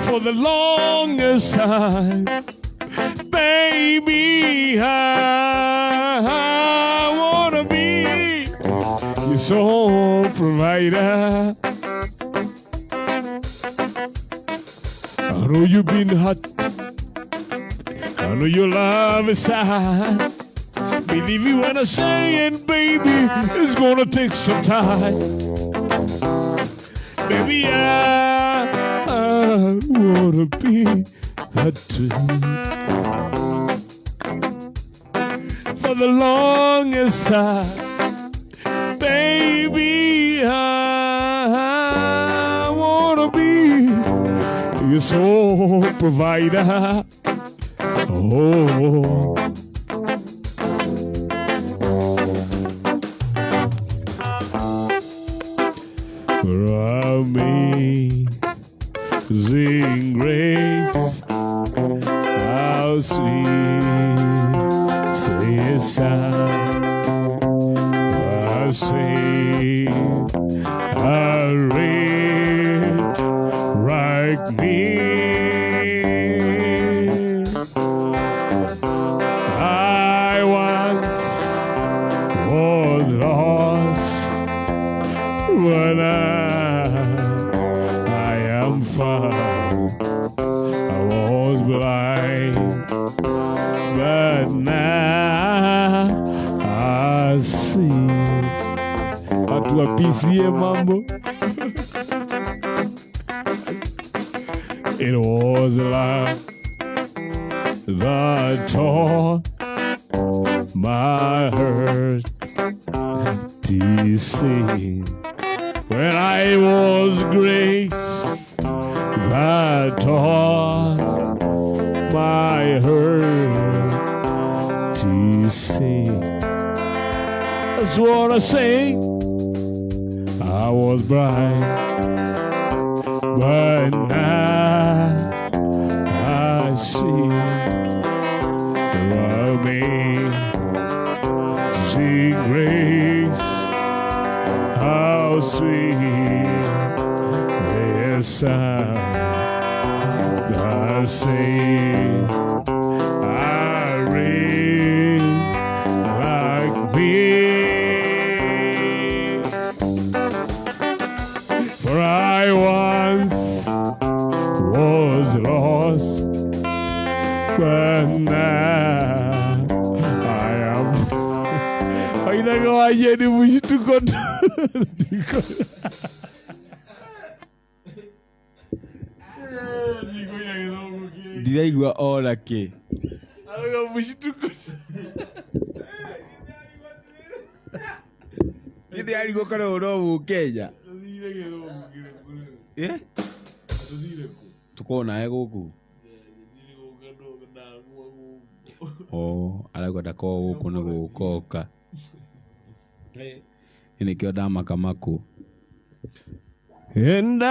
for the longest time. Baby, I wanna be your sole provider. I know you've been hot, I know your love is sad. Believe me when I say it, baby, it's gonna take some time. Baby, I wanna be that too. For the longest time, baby, I wanna be your sole provider. Oh, amazing grace, how sweet, say a sound, I say, a rich like me. I once was lost, but I am found. I was blind, but now I see. Atua PCA mambo. It was love that taught my heart to sing. When I was grace that taught my heart to sing. That's what I say. I was blind, but now I see. Amazing grace, how sweet the sound that saved a wretch like me. For I once was lost, but now waje ni mshtuko. Ndiraigua ora ki. Araga mshtuko. Ndithi arigo karo no Kenya. Tukona guku. Arakwenda ko guku ni gukoka. Ini kio ndamaka maku. And I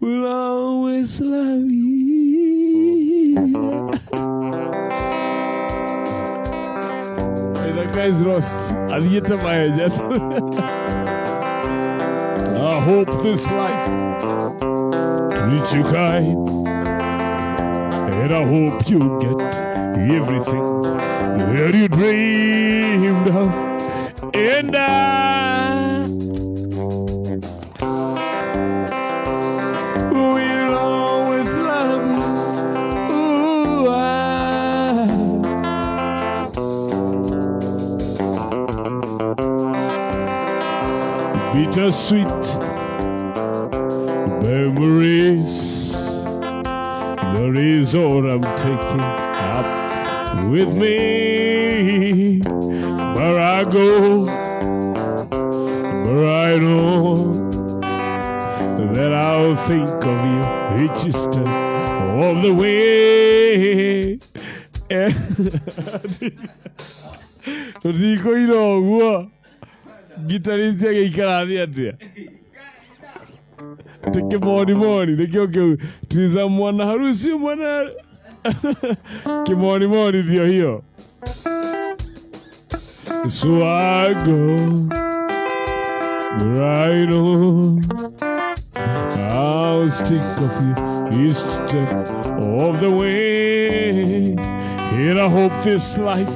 will always love you. Hey, that guy's lost. I'll get to my head. I hope this life treats you kind, and I hope you get everything that you dreamed of. And I will always love you. Ooh, bittersweet memories, that is all I'm taking up with me. Where I go, where I know that I'll think of you each step of the way. Ndiko iroguo guitarist agĩikara atia teke moni nikio kiu tiza mwana harusi mwana kimoni ndio hiyo. So I go right on. I'll think of you each step of the way. And I hope this life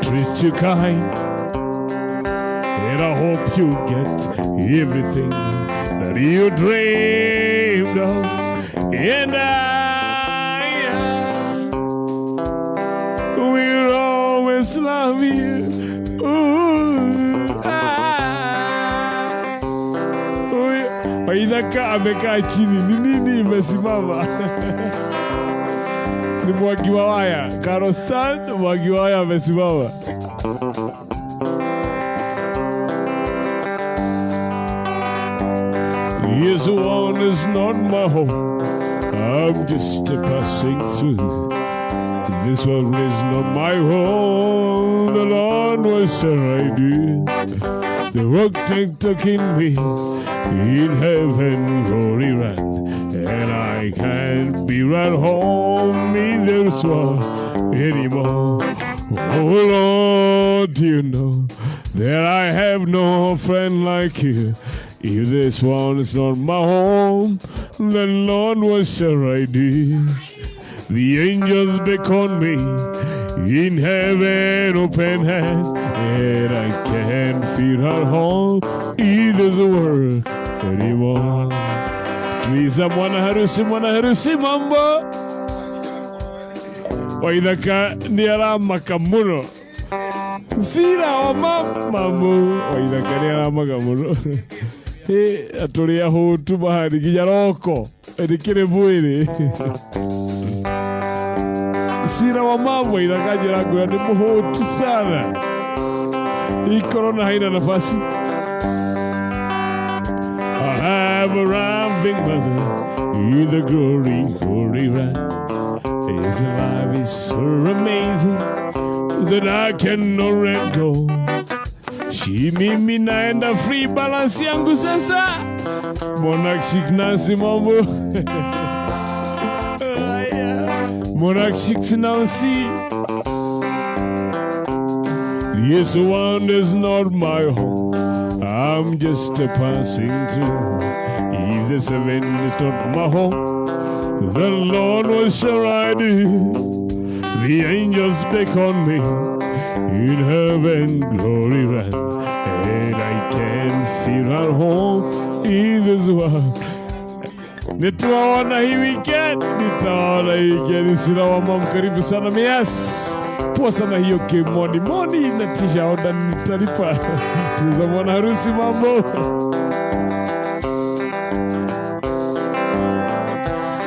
treats you kind. And I hope you get everything that you dreamed of. And I will always love you. Waithaka amekaa chini. Ni nini imesimama? Ni mwagi wa waya. Karostan mwagi wa waya amesimama. Yes, one is not my home. I'm just passing through. This one is not my home. The Lord was sure I do. The rock took in me in heaven, glory ran, and I can't be right home in this one anymore. Oh Lord, you know that I have no friend like you. If this one is not my home, then Lord was sure I do. The angels beckon me in heaven, open hand, and I can't feel at home in this world anymore. Tuiza mwana harusi mambo. Waithaka ni aramaka muno. Sira wa mambo. Waithaka ni aramaka muno. Atulia hutu bahari kijaroko. Edikire mwili. Sira wa mambo Waithaka jirangu ya ni muhutu sana. Hii korona haina nafasi. I have a raving mother in the glory land. His life is so amazing that I cannot let go. She made me naenda free balance yangu sasa. Monak shik nasi mambo. Monak shik nasi. Yes, one is not my home. I'm just passing through. If this event is not my home, the Lord was sure I do. The angels beckon me in heaven, glory ran, and I can feel at home in this world. Nitaona hii weekend, sina wa mama karibu sana. Yes, poa sana hiyo kimoni moni inatisha, oda nitalipa. Tuza mwana harusi mambo.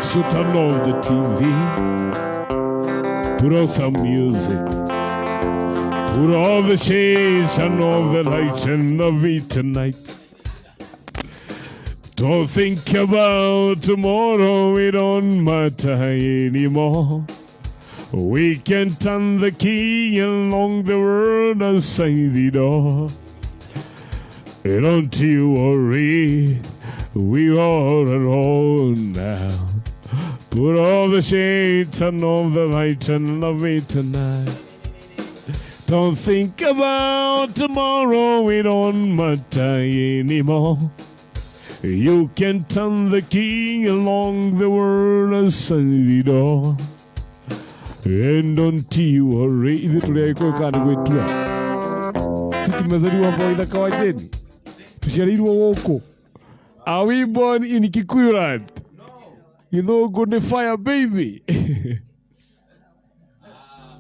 So turn off the TV, put on some music, put all the shades, turn off the lights and love me tonight. Don't think about tomorrow, it don't matter anymore. We can turn the key along the world outside the door. And don't you worry, we're all alone now. Put all the shades, turn off the lights and love me tonight. Don't think about tomorrow, it don't matter anymore. You can turn the key along the world outside the door. And don't you worry. Hizi tuliaikoka ni gwetua. Si tumezaliwa kwa Waithaka wa jeni. Tusharirwa woko. Are we born in Kikuyu land? Githungu ni fire baby.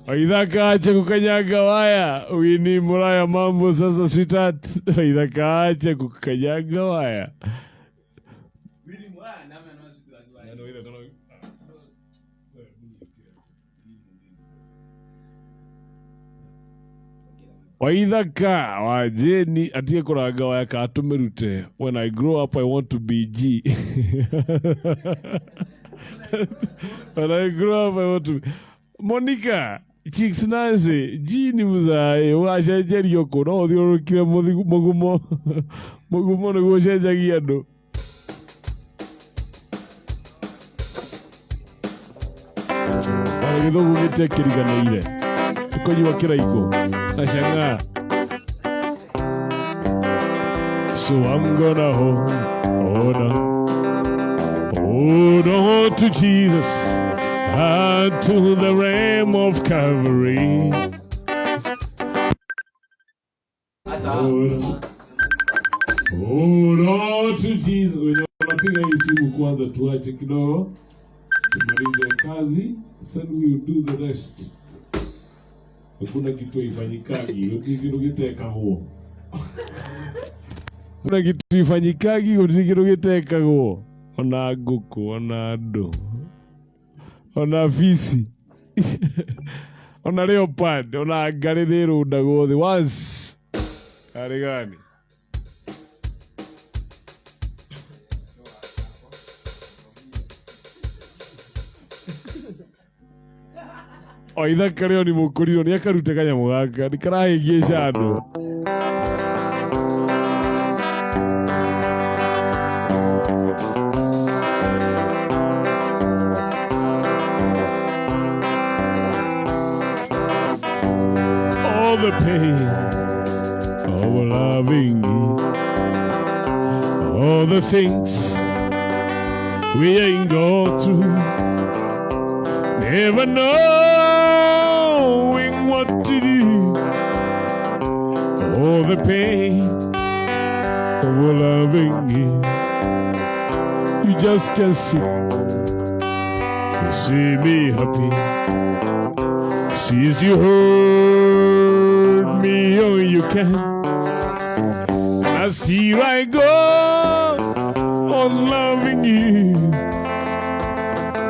Waithaka acha kukanyaga waya. Wini Muraya mambo sasa sweetheart. Waithaka acha kukanyaga waya. Waithaka wa jeni atie kuranga waya ka tumerute. When I grow up I want to be G. When I grow up I want to be Monica Chicks Nancy G ni muzai washajeria yoko no thiorukire mugumo mugumo no gushenjagia andu. Wale githungu gitekiriganire tukonyiwa kiraiko ashanga. So I'm gonna hold on to Jesus, to the Ram of Calvary. Hold on to Jesus. Wenye wanapiga hii simu kwanza tuache kidogo tumalize kazi, then we will do the rest. Hakuna kitu ifanyikagi, utikiro giteka huo. Kuna kitu ifanyikagi, utikiro giteka huo. Ona nguku, ona andu, ona fisi, ona leopard, ona ngari ni rundago thi once. Ari gani? Waithaka leo ni mukuriro ni akarute kanyamu gaka ni karahingica andu. All the pain of loving you, all the things we ain't go through, never knowing what to do. All the pain of loving you, you just can't sit and see me happy. Since you hurt me, oh you can. I see I go on loving you,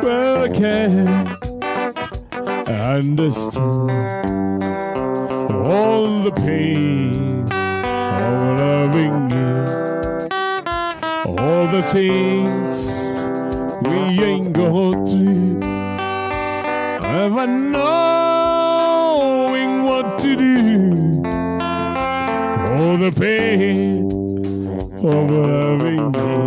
but I can't understand all the pain of loving you, all the things we ain't gone through, ever knowing what to do, all the pain of loving you.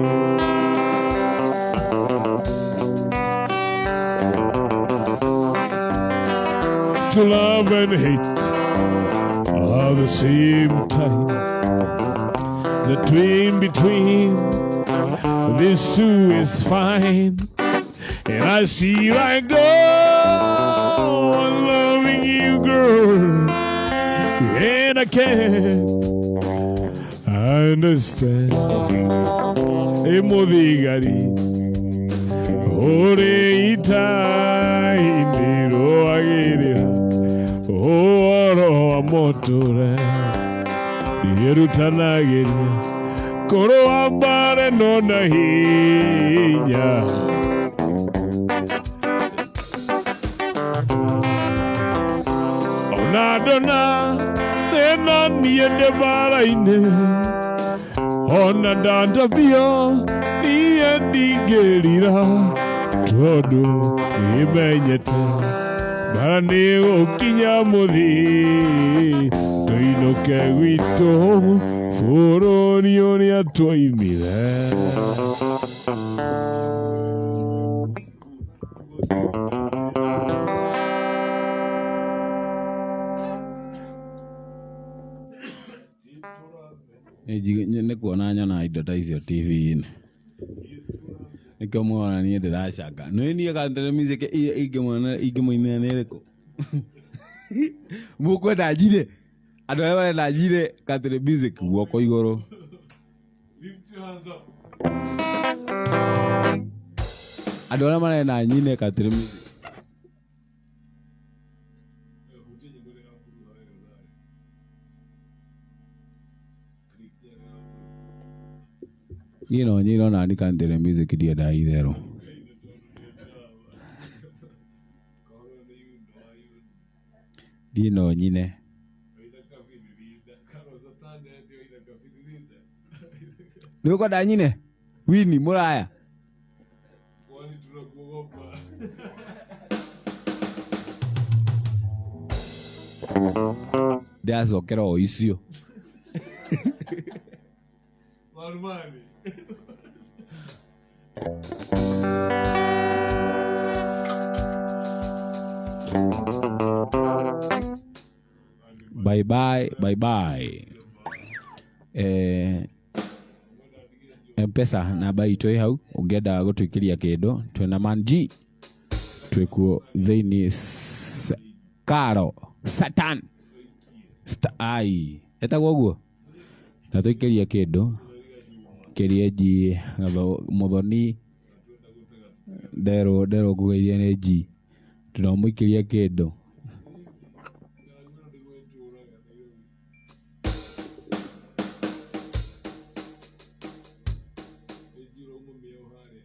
To love and hate are the same time. The twin between these two is fine. And I see I go on loving you, girl, and I can't understand. Emodigari ore itai ndiro agirira mũtũre thiĩrutanagĩria kũrũa mbara no na hinya ona ndona thĩna niĩ ndĩ mbara-inĩ ona ndandambio niĩ ndingĩrira tondũ nĩmenyete mbara nĩ gũkinya mũthia tũinũke gwitũ bũrũri ũrĩa twaimire. Nĩ kuona nyona indo ta icio TV-inĩ nĩkĩo muona niĩ ndĩracaka nĩ niĩ Country Music ingĩmũinĩra nĩ ĩrĩkũ mũkwenda njire andũ arĩa marenda njire Country Music guoko igũrũ andũ arĩa marenda nyine Country Music you know nyino nani Country Music ndiendaga itherũ ndino nyine nĩ ũkwenda nyine Winnie mũraya ndĩracokera o icio bye bye bye bye M-Pesa namba itũ ĩ hau ũngĩenda gũtwĩkĩria kĩndũ twĩna Man G twĩkuo thĩinĩ Karo Satan ai etagwo ũguo na twĩkĩrie kĩndũ kĩrĩa G Mũthoni nderwo ngũgeithie nĩ G tũramũikĩria kĩndũ